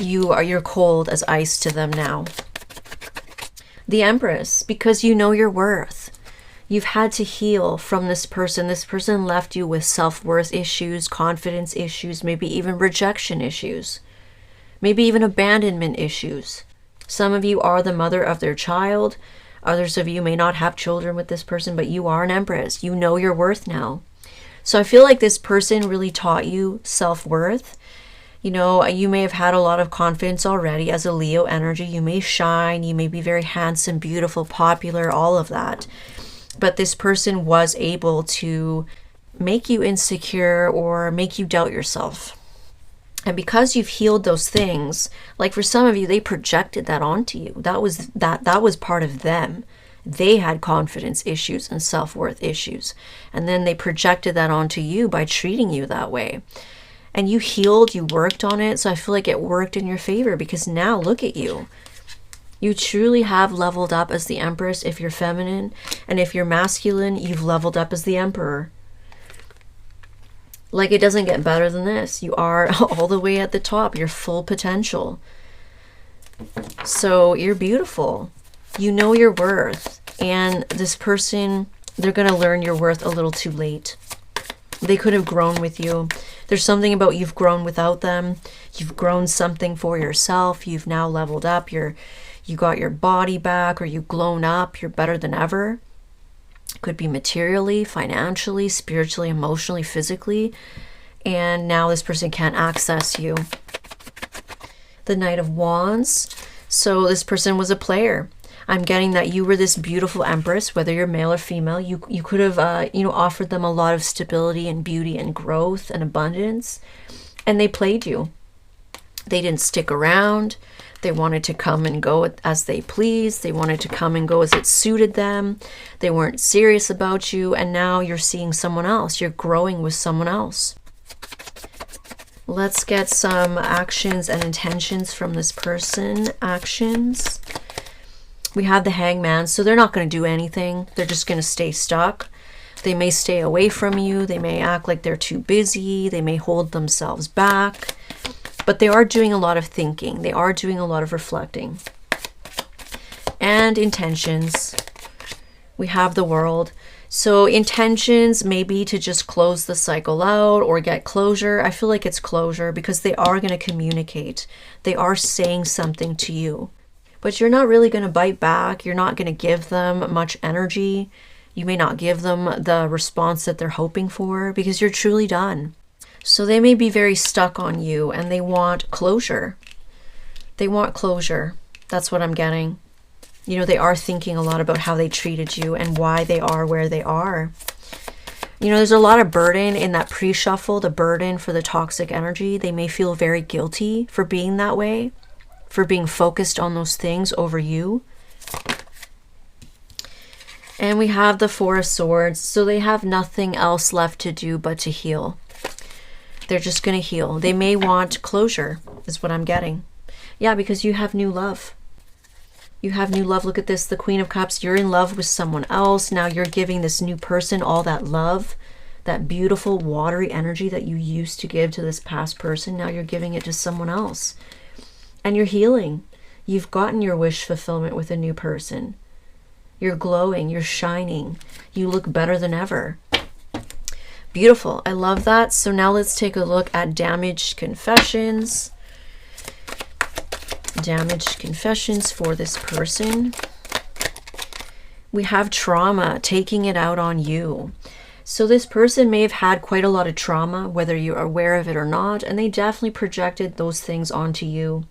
You're cold as ice to them now. The Empress, because you know your worth. You've had to heal from this person. This person left you with self-worth issues, confidence issues, maybe even rejection issues, maybe even abandonment issues. Some of you are the mother of their child. Others of you may not have children with this person, but you are an Empress. You know your worth now. So I feel like this person really taught you self-worth. You know, you may have had a lot of confidence already as a Leo energy. You may shine. You may be very handsome, beautiful, popular, all of that. But this person was able to make you insecure or make you doubt yourself. And because you've healed those things, like for some of you, they projected that onto you. That was part of them. They had confidence issues and self-worth issues. And then they projected that onto you by treating you that way. And you healed, you worked on it. So I feel like it worked in your favor, because now look at you. You truly have leveled up as the Empress if you're feminine. And if you're masculine, you've leveled up as the Emperor. Like, it doesn't get better than this. You are all the way at the top, your full potential. So you're beautiful. You know your worth. And this person, they're going to learn your worth a little too late. They could have grown with you. There's something about you've grown without them. You've grown something for yourself. You've now leveled up. You got your body back, or you've grown up. You're better than ever. Could be materially, financially, spiritually, emotionally, physically. And now this person can't access you. The Knight of Wands. So this person was a player. I'm getting that you were this beautiful Empress, whether you're male or female. You could have offered them a lot of stability and beauty and growth and abundance. And they played you. They didn't stick around. They wanted to come and go as they pleased. They wanted to come and go as it suited them. They weren't serious about you. And now you're seeing someone else. You're growing with someone else. Let's get some actions and intentions from this person. Actions. We have the Hangman. So they're not going to do anything. They're just going to stay stuck. They may stay away from you. They may act like they're too busy. They may hold themselves back. But they are doing a lot of thinking. They are doing a lot of reflecting. And intentions. We have the World. So intentions may be to just close the cycle out or get closure. I feel like it's closure, because they are going to communicate. They are saying something to you. But you're not really going to bite back. You're not going to give them much energy. You may not give them the response that they're hoping for, because you're truly done. So they may be very stuck on you, and they want closure. They want closure. That's what I'm getting. You know, they are thinking a lot about how they treated you and why they are where they are. You know, there's a lot of burden in that pre-shuffle, the burden for the toxic energy. They may feel very guilty for being that way, for being focused on those things over you. And we have the Four of Swords. So they have nothing else left to do but to heal. They're just going to heal. They may want closure, is what I'm getting. Yeah, because you have new love. You have new love. Look at this, the Queen of Cups. You're in love with someone else. Now you're giving this new person all that love, that beautiful, watery energy that you used to give to this past person. Now you're giving it to someone else. And you're healing. You've gotten your wish fulfillment with a new person. You're glowing. You're shining. You look better than ever. Beautiful. I love that. So now let's take a look at damaged confessions. Damaged confessions for this person. We have trauma, taking it out on you. So this person may have had quite a lot of trauma, whether you're aware of it or not, and they definitely projected those things onto you.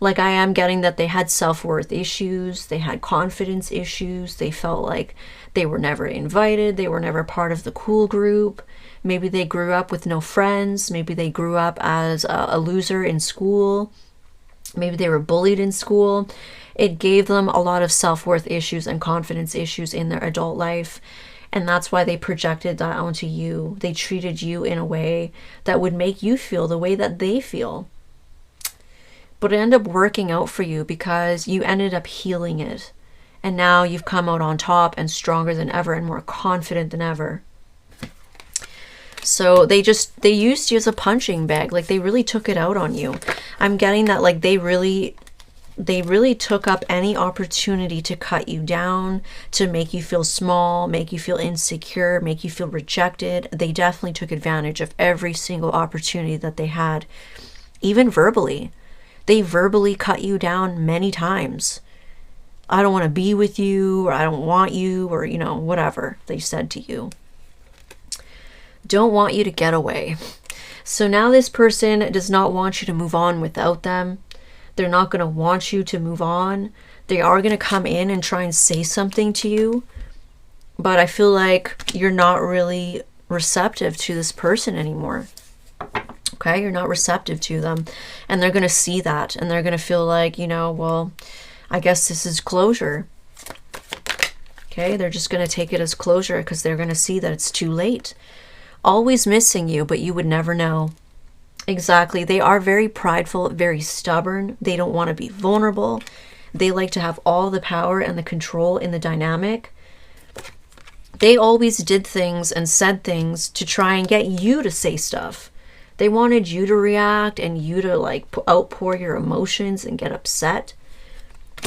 Like, I am getting that they had self-worth issues, they had confidence issues, they felt like they were never invited, they were never part of the cool group. Maybe they grew up with no friends, maybe they grew up as a loser in school, maybe they were bullied in school. It gave them a lot of self-worth issues and confidence issues in their adult life. And that's why they projected that onto you. They treated you in a way that would make you feel the way that they feel. But it ended up working out for you because you ended up healing it. And now you've come out on top and stronger than ever and more confident than ever. So they used you as a punching bag. Like, they really took it out on you. I'm getting that, like, they really took up any opportunity to cut you down, to make you feel small, make you feel insecure, make you feel rejected. They definitely took advantage of every single opportunity that they had, even verbally. They verbally cut you down many times. I don't want to be with you, or I don't want you, or, you know, whatever they said to you. Don't want you to get away. So now this person does not want you to move on without them. They're not going to want you to move on. They are going to come in and try and say something to you. But I feel like you're not really receptive to this person anymore. Okay, you're not receptive to them. And they're going to see that. And they're going to feel like, you know, well, I guess this is closure. Okay, they're just going to take it as closure because they're going to see that it's too late. Always missing you, but you would never know. Exactly. They are very prideful, very stubborn. They don't want to be vulnerable. They like to have all the power and the control in the dynamic. They always did things and said things to try and get you to say stuff. They wanted you to react and you to, like, outpour your emotions and get upset.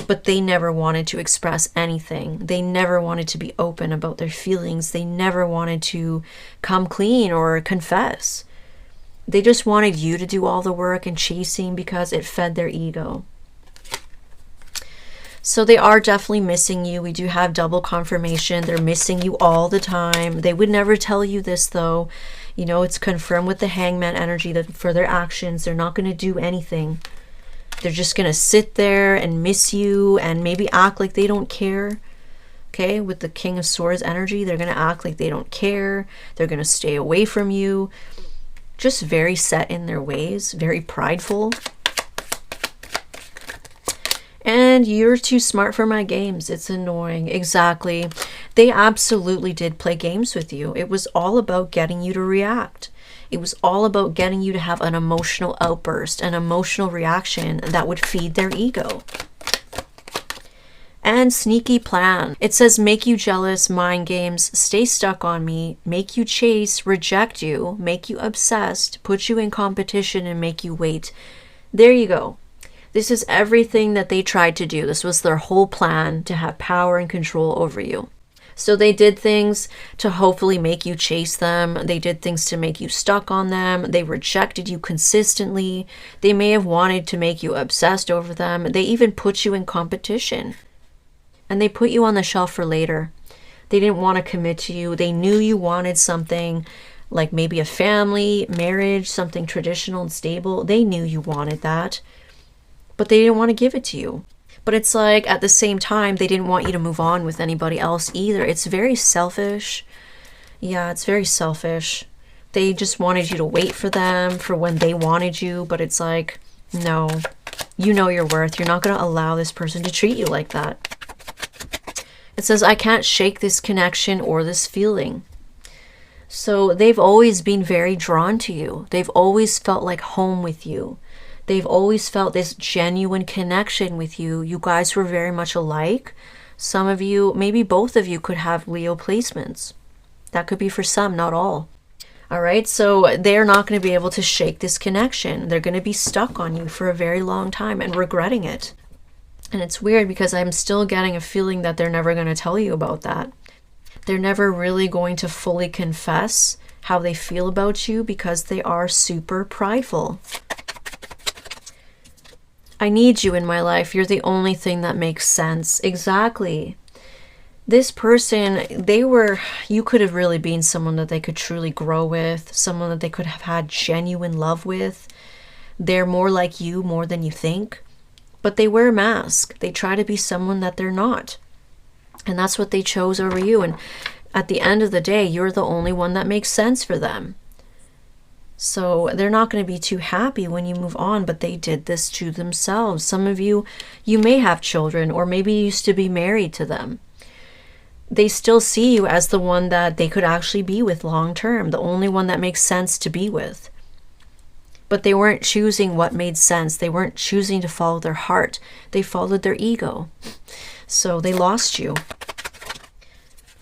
But they never wanted to express anything. They never wanted to be open about their feelings. They never wanted to come clean or confess. They just wanted you to do all the work and chasing because it fed their ego. So they are definitely missing you. We do have double confirmation. They're missing you all the time. They would never tell you this, though. You know, it's confirmed with the hangman energy that for their actions, they're not going to do anything. They're just going to sit there and miss you and maybe act like they don't care. Okay, with the King of Swords energy, they're going to act like they don't care. They're going to stay away from you. Just very set in their ways, very prideful. And you're too smart for my games. It's annoying. Exactly. They absolutely did play games with you. It was all about getting you to react. It was all about getting you to have an emotional outburst, an emotional reaction that would feed their ego. And sneaky plan. It says make you jealous, mind games, stay stuck on me, make you chase, reject you, make you obsessed, put you in competition and make you wait. There you go. This is everything that they tried to do. This was their whole plan to have power and control over you. So they did things to hopefully make you chase them. They did things to make you stuck on them. They rejected you consistently. They may have wanted to make you obsessed over them. They even put you in competition. And they put you on the shelf for later. They didn't want to commit to you. They knew you wanted something like maybe a family, marriage, something traditional and stable. They knew you wanted that. But they didn't want to give it to you. But it's like at the same time, they didn't want you to move on with anybody else either. It's very selfish. Yeah, it's very selfish. They just wanted you to wait for them for when they wanted you. But it's like, no, you know your worth. You're not going to allow this person to treat you like that. It says, I can't shake this connection or this feeling. So they've always been very drawn to you. They've always felt like home with you. They've always felt this genuine connection with you. You guys were very much alike. Some of you, maybe both of you could have Leo placements. That could be for some, not all. All right, so they're not going to be able to shake this connection. They're going to be stuck on you for a very long time and regretting it. And it's weird because I'm still getting a feeling that they're never going to tell you about that. They're never really going to fully confess how they feel about you because they are super prideful. I need you in my life. You're the only thing that makes sense. Exactly. This person, you could have really been someone that they could truly grow with, someone that they could have had genuine love with. They're more like you more than you think. But they wear a mask. They try to be someone that they're not. And that's what they chose over you. And at the end of the day, you're the only one that makes sense for them. So they're not going to be too happy when you move on, but they did this to themselves. Some of you, you may have children, or maybe you used to be married to them. They still see you as the one that they could actually be with long term, the only one that makes sense to be with. But they weren't choosing what made sense. They weren't choosing to follow their heart. They followed their ego. So they lost you.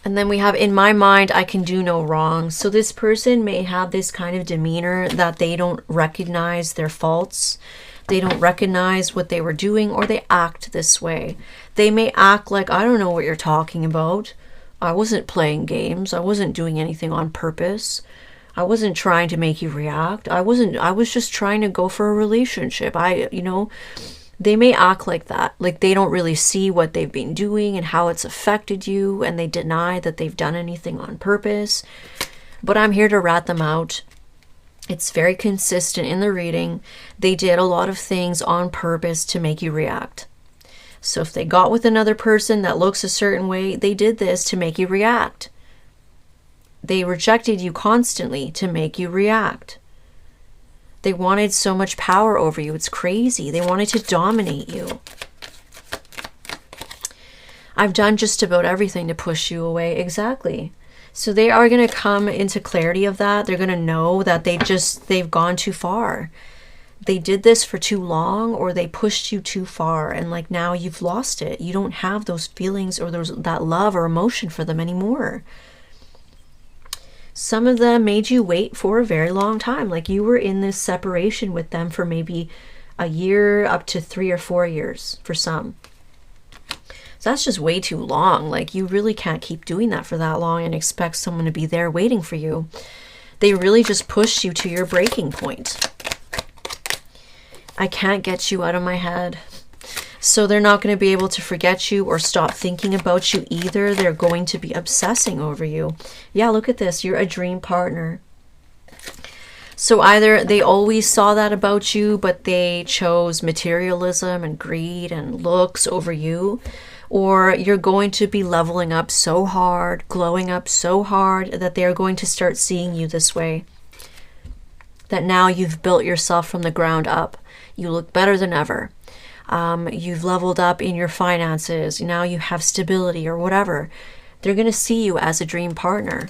And then we have, in my mind, I can do no wrong. So this person may have this kind of demeanor that they don't recognize their faults. They don't recognize what they were doing, or they act this way. They may act like, I don't know what you're talking about. I wasn't playing games. I wasn't doing anything on purpose. I wasn't trying to make you react. I was just trying to go for a relationship. They may act like that, like they don't really see what they've been doing and how it's affected you, and they deny that they've done anything on purpose. But I'm here to rat them out. It's very consistent in the reading. They did a lot of things on purpose to make you react. So if they got with another person that looks a certain way, they did this to make you react. They rejected you constantly to make you react. They wanted so much power over you. It's crazy. They wanted to dominate you. I've done just about everything to push you away. Exactly. So they are going to come into clarity of that. They're going to know that they've gone too far. They did this for too long, or they pushed you too far. And like now you've lost it. You don't have those feelings or that love or emotion for them anymore. Some of them made you wait for a very long time. Like you were in this separation with them for maybe a year, up to 3 or 4 years for some. So that's just way too long. Like you really can't keep doing that for that long and expect someone to be there waiting for you. They really just pushed you to your breaking point. I can't get you out of my head. So they're not going to be able to forget you or stop thinking about you either. They're going to be obsessing over you. Yeah, look at this. You're a dream partner. So either they always saw that about you, but they chose materialism and greed and looks over you, or you're going to be leveling up so hard, glowing up so hard that they're going to start seeing you this way. That now you've built yourself from the ground up. You look better than ever. You've leveled up in your finances. Now you have stability or whatever. They're going to see you as a dream partner.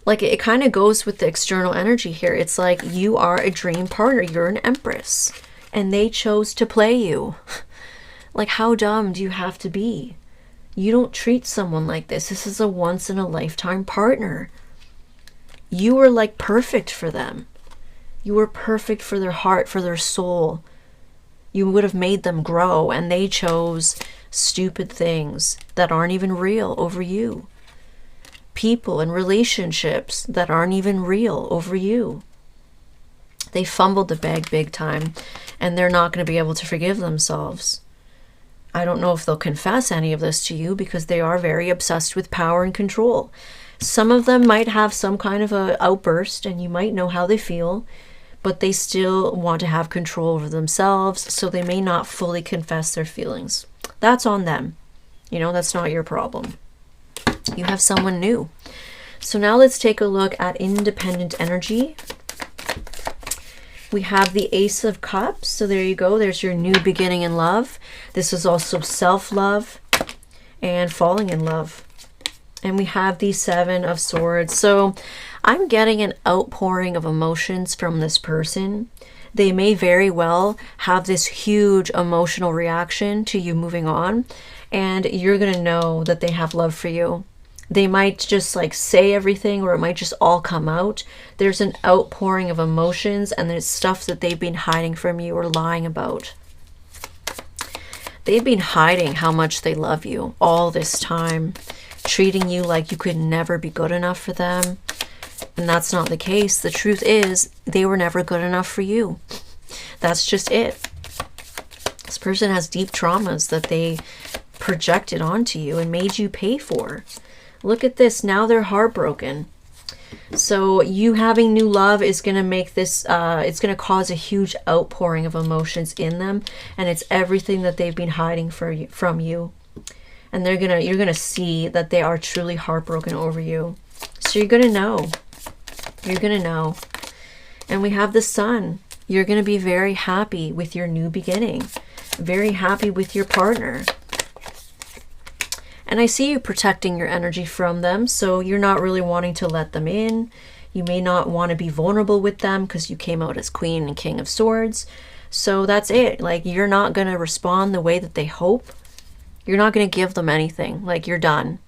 Like it kind of goes with the external energy here. It's like you are a dream partner. You're an empress. And they chose to play you. Like how dumb do you have to be? You don't treat someone like this. This is a once in a lifetime partner. You were like perfect for them. You were perfect for their heart, for their soul. You would have made them grow, and they chose stupid things that aren't even real over you. People and relationships that aren't even real over you. They fumbled the bag big time, and they're not going to be able to forgive themselves. I don't know if they'll confess any of this to you because they are very obsessed with power and control. Some of them might have some kind of a outburst, and you might know how they feel, but they still want to have control over themselves, so they may not fully confess their feelings. That's on them. That's not your problem. You have someone new. So now let's take a look at independent energy. We have the Ace of Cups. So there you go. There's your new beginning in love. This is also self-love and falling in love. And we have the Seven of Swords. So I'm getting an outpouring of emotions from this person. They may very well have this huge emotional reaction to you moving on, and you're going to know that they have love for you. They might just like say everything, or it might just all come out. There's an outpouring of emotions, and there's stuff that they've been hiding from you or lying about. They've been hiding how much they love you all this time, treating you like you could never be good enough for them. And that's not the case. The truth is, they were never good enough for you. That's just it. This person has deep traumas that they projected onto you and made you pay for. Look at this. Now they're heartbroken. So you having new love is going to make this, it's going to cause a huge outpouring of emotions in them. And it's everything that they've been hiding from you. And you're going to see that they are truly heartbroken over you. So you're going to know. You're going to know. And we have the Sun. You're going to be very happy with your new beginning. Very happy with your partner. And I see you protecting your energy from them. So you're not really wanting to let them in. You may not want to be vulnerable with them because you came out as Queen and King of Swords. So that's it. Like, you're not going to respond the way that they hope. You're not going to give them anything. Like, you're done.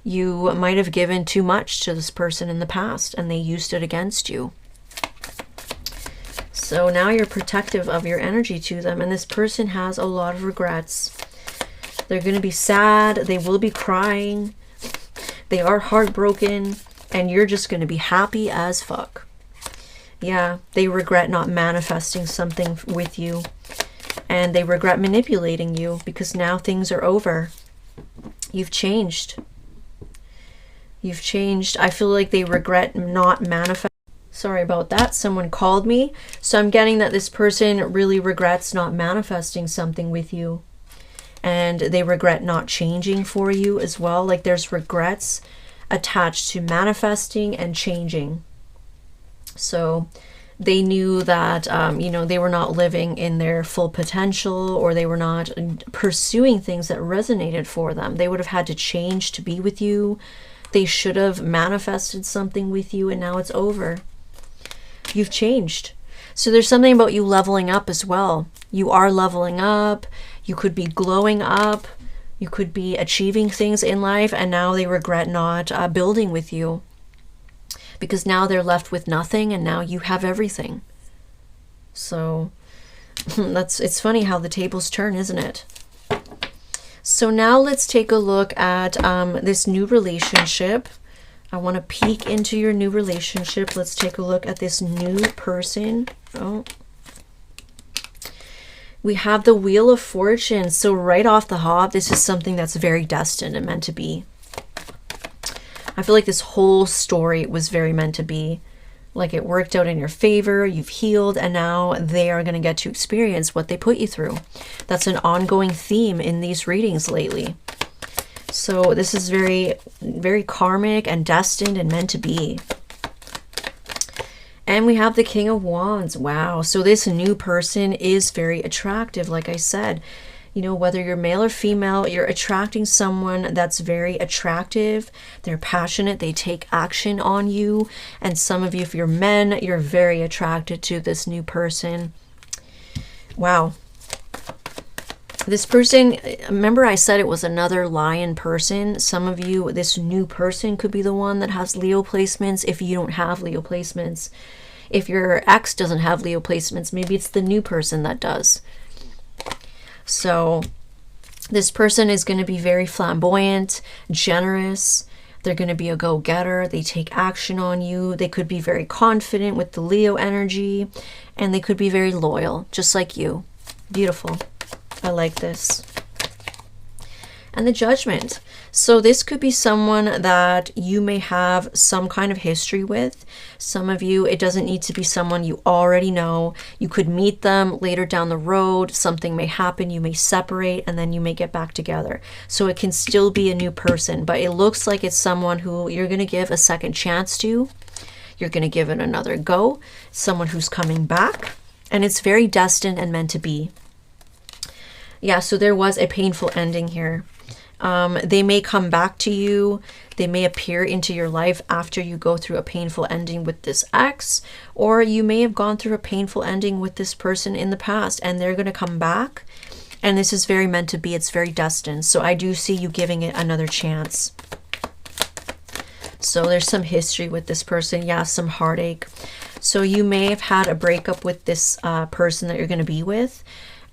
You might have given too much to this person in the past and they used it against you. So now you're protective of your energy to them. And this person has a lot of regrets. They're going to be sad. They will be crying. They are heartbroken. And you're just going to be happy as fuck. Yeah, they regret not manifesting something with you. And they regret manipulating you because now things are over. You've changed. You've changed. I feel like they regret not manifesting. Sorry about that. Someone called me. So I'm getting that this person really regrets not manifesting something with you. And they regret not changing for you as well. Like, there's regrets attached to manifesting and changing. So they knew that, you know, they were not living in their full potential, or they were not pursuing things that resonated for them. They would have had to change to be with you. They should have manifested something with you, and now it's over. You've changed. So there's something about you leveling up as well. You are leveling up. You could be glowing up. You could be achieving things in life, and now they regret not building with you. Because now they're left with nothing, and now you have everything. So it's funny how the tables turn, isn't it? So now let's take a look at this new relationship. I want to peek into your new relationship. Let's take a look at this new person. Oh. We have the Wheel of Fortune. So right off the hop, this is something that's very destined and meant to be. I feel like this whole story was very meant to be. Like, it worked out in your favor, you've healed, and now they are going to get to experience what they put you through. That's an ongoing theme in these readings lately. So this is very, very karmic and destined and meant to be. And we have the King of Wands. Wow. So this new person is very attractive, like I said. You know, whether you're male or female, you're attracting someone that's very attractive. They're passionate. They take action on you. And some of you, if you're men, you're very attracted to this new person. Wow. This person, remember I said it was another lion person. Some of you, this new person could be the one that has Leo placements if you don't have Leo placements. If your ex doesn't have Leo placements, maybe it's the new person that does. So this person is going to be very flamboyant, generous. They're going to be a go-getter. They take action on you. They could be very confident with the Leo energy, and they could be very loyal, just like you. Beautiful. I like this. And the Judgment. So this could be someone that you may have some kind of history with. Some of you, it doesn't need to be someone you already know. You could meet them later down the road. Something may happen. You may separate, and then you may get back together. So it can still be a new person, but it looks like it's someone who you're going to give a second chance to. You're going to give it another go. Someone who's coming back, and it's very destined and meant to be. Yeah, so there was a painful ending here. They may come back to you. They may appear into your life after you go through a painful ending with this ex, or you may have gone through a painful ending with this person in the past, and they're going to come back. And this is very meant to be. It's very destined. So I do see you giving it another chance. So there's some history with this person. Yeah, some heartache. So you may have had a breakup with this person that you're going to be with.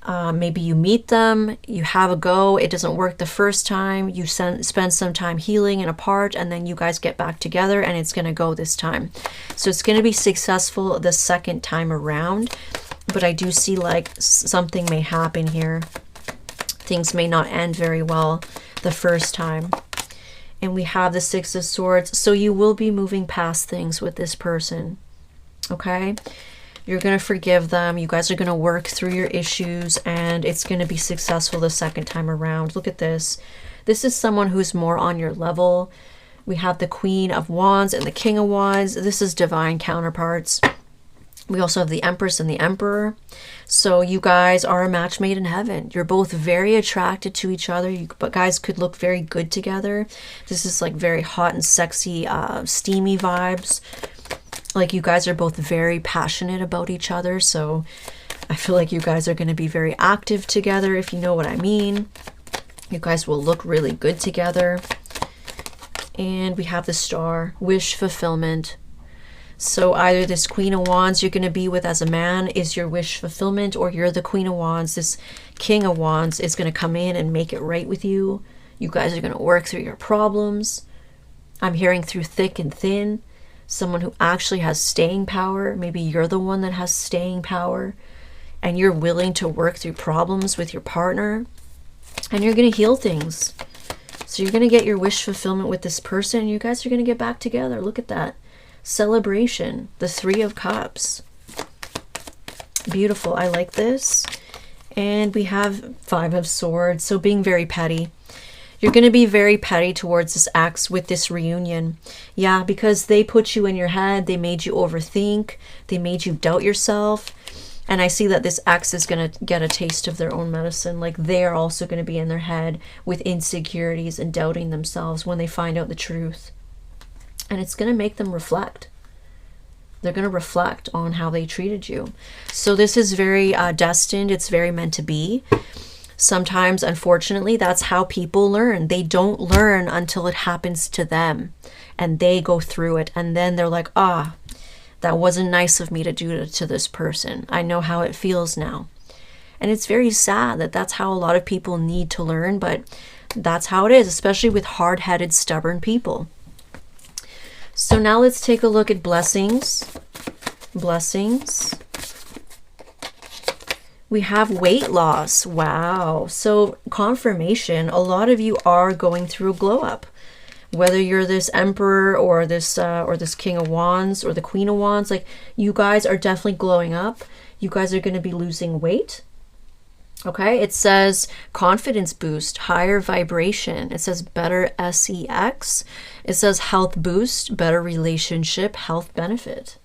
Maybe you meet them, you have a go, it doesn't work the first time, you spend some time healing and apart, and then you guys get back together, and it's going to go this time. So it's going to be successful the second time around, but I do see like something may happen here. Things may not end very well the first time. And we have the Six of Swords. So you will be moving past things with this person. Okay? You're going to forgive them. You guys are going to work through your issues, and it's going to be successful the second time around. Look at this. This is someone who's more on your level. We have the Queen of Wands and the King of Wands. This is divine counterparts. We also have the Empress and the Emperor. So you guys are a match made in heaven. You're both very attracted to each other. You guys could look very good together. This is like very hot and sexy, steamy vibes. Like you guys are both very passionate about each other. So I feel like you guys are going to be very active together, if you know what I mean. You guys will look really good together. And we have the Star, wish fulfillment. So either this Queen of Wands you're going to be with as a man is your wish fulfillment, or you're the Queen of Wands. This King of Wands is going to come in and make it right with you. You guys are going to work through your problems. I'm hearing through thick and thin. Someone who actually has staying power. Maybe you're the one that has staying power, and you're willing to work through problems with your partner, and you're going to heal things. So you're going to get your wish fulfillment with this person, and you guys are going to get back together. Look at that. Celebration, the Three of Cups. Beautiful. I like this. And we have Five of Swords. So being very petty. You're going to be very petty towards this ex with this reunion. Yeah, because they put you in your head. They made you overthink. They made you doubt yourself. And I see that this ex is going to get a taste of their own medicine. Like they are also going to be in their head with insecurities and doubting themselves when they find out the truth. And it's going to make them reflect. They're going to reflect on how they treated you. So this is very destined. It's very meant to be. Sometimes, unfortunately, that's how people learn. They don't learn until it happens to them. And they go through it. And then they're like, ah, that wasn't nice of me to do to this person. I know how it feels now. And it's very sad that that's how a lot of people need to learn. But that's how it is, especially with hard-headed, stubborn people. So now let's take a look at blessings. Blessings. We have weight loss. Wow. So confirmation, a lot of you are going through a glow up. Whether you're this Emperor or this King of Wands or the Queen of Wands, like you guys are definitely glowing up. You guys are going to be losing weight. Okay, it says confidence boost, higher vibration. It says better sex. It says health boost, better relationship, health benefit.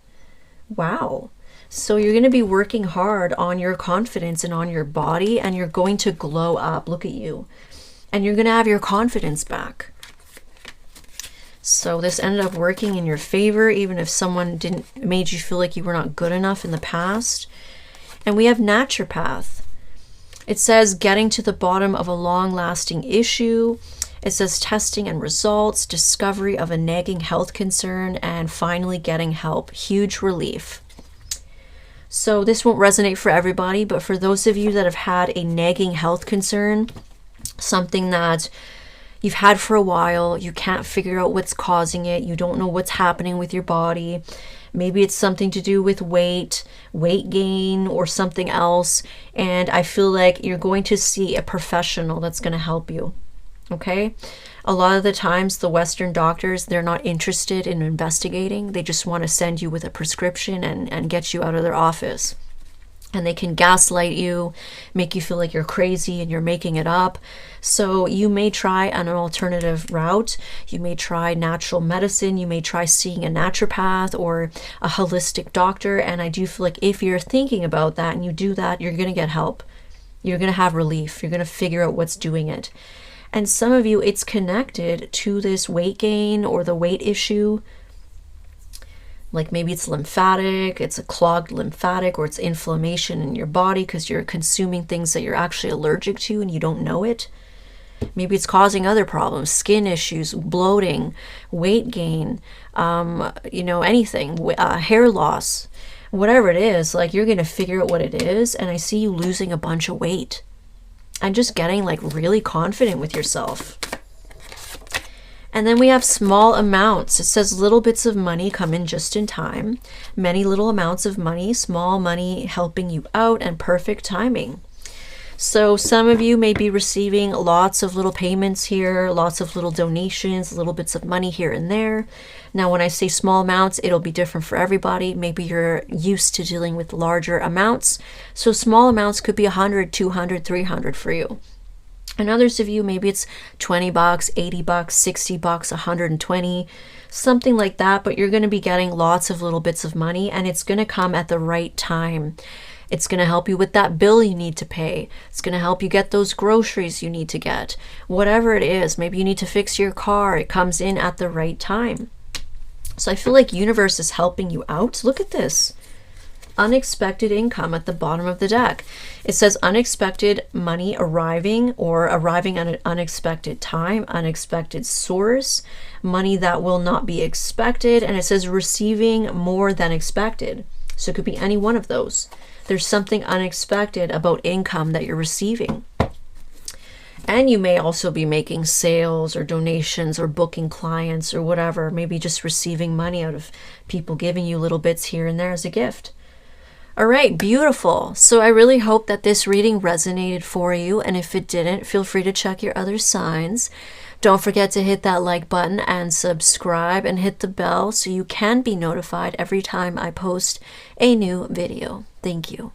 Wow. So you're going to be working hard on your confidence and on your body, and you're going to glow up. Look at you. And you're going to have your confidence back. So this ended up working in your favor, even if someone made you feel like you were not good enough in the past. And we have naturopath. It says getting to the bottom of a long-lasting issue. It says testing and results, discovery of a nagging health concern, and finally getting help. Huge relief. So this won't resonate for everybody, but for those of you that have had a nagging health concern, something that you've had for a while, you can't figure out what's causing it, you don't know what's happening with your body, maybe it's something to do with weight gain, or something else, and I feel like you're going to see a professional that's going to help you. Okay? A lot of the times the Western doctors, they're not interested in investigating. They just want to send you with a prescription and get you out of their office. And they can gaslight you, make you feel like you're crazy and you're making it up. So you may try an alternative route. You may try natural medicine. You may try seeing a naturopath or a holistic doctor. And I do feel like if you're thinking about that and you do that, you're going to get help. You're going to have relief. You're going to figure out what's doing it. And some of you, it's connected to this weight gain or the weight issue. Like maybe it's lymphatic, it's a clogged lymphatic, or it's inflammation in your body because you're consuming things that you're actually allergic to and you don't know it. Maybe it's causing other problems, skin issues, bloating, weight gain, anything, hair loss, whatever it is. Like you're going to figure out what it is. And I see you losing a bunch of weight and just getting like really confident with yourself. And then we have small amounts. It says little bits of money come in just in time. Many little amounts of money, small money helping you out, and perfect timing. So some of you may be receiving lots of little payments here, lots of little donations, little bits of money here and there. Now, when I say small amounts, it'll be different for everybody. Maybe you're used to dealing with larger amounts. So small amounts could be 100, 200, 300 for you. And others of you, maybe it's 20 bucks, 80 bucks, 60 bucks, 120, something like that. But you're going to be getting lots of little bits of money, and it's going to come at the right time. It's going to help you with that bill you need to pay. It's going to help you get those groceries you need to get. Whatever it is, maybe you need to fix your car. It comes in at the right time. So I feel like universe is helping you out. Look at this. Unexpected income at the bottom of the deck. It says unexpected money arriving, or arriving at an unexpected time, unexpected source, money that will not be expected. And it says receiving more than expected. So it could be any one of those. There's something unexpected about income that you're receiving. And you may also be making sales or donations or booking clients or whatever, maybe just receiving money out of people giving you little bits here and there as a gift. All right, beautiful. So I really hope that this reading resonated for you. And if it didn't, feel free to check your other signs. Don't forget to hit that like button and subscribe, and hit the bell so you can be notified every time I post a new video. Thank you.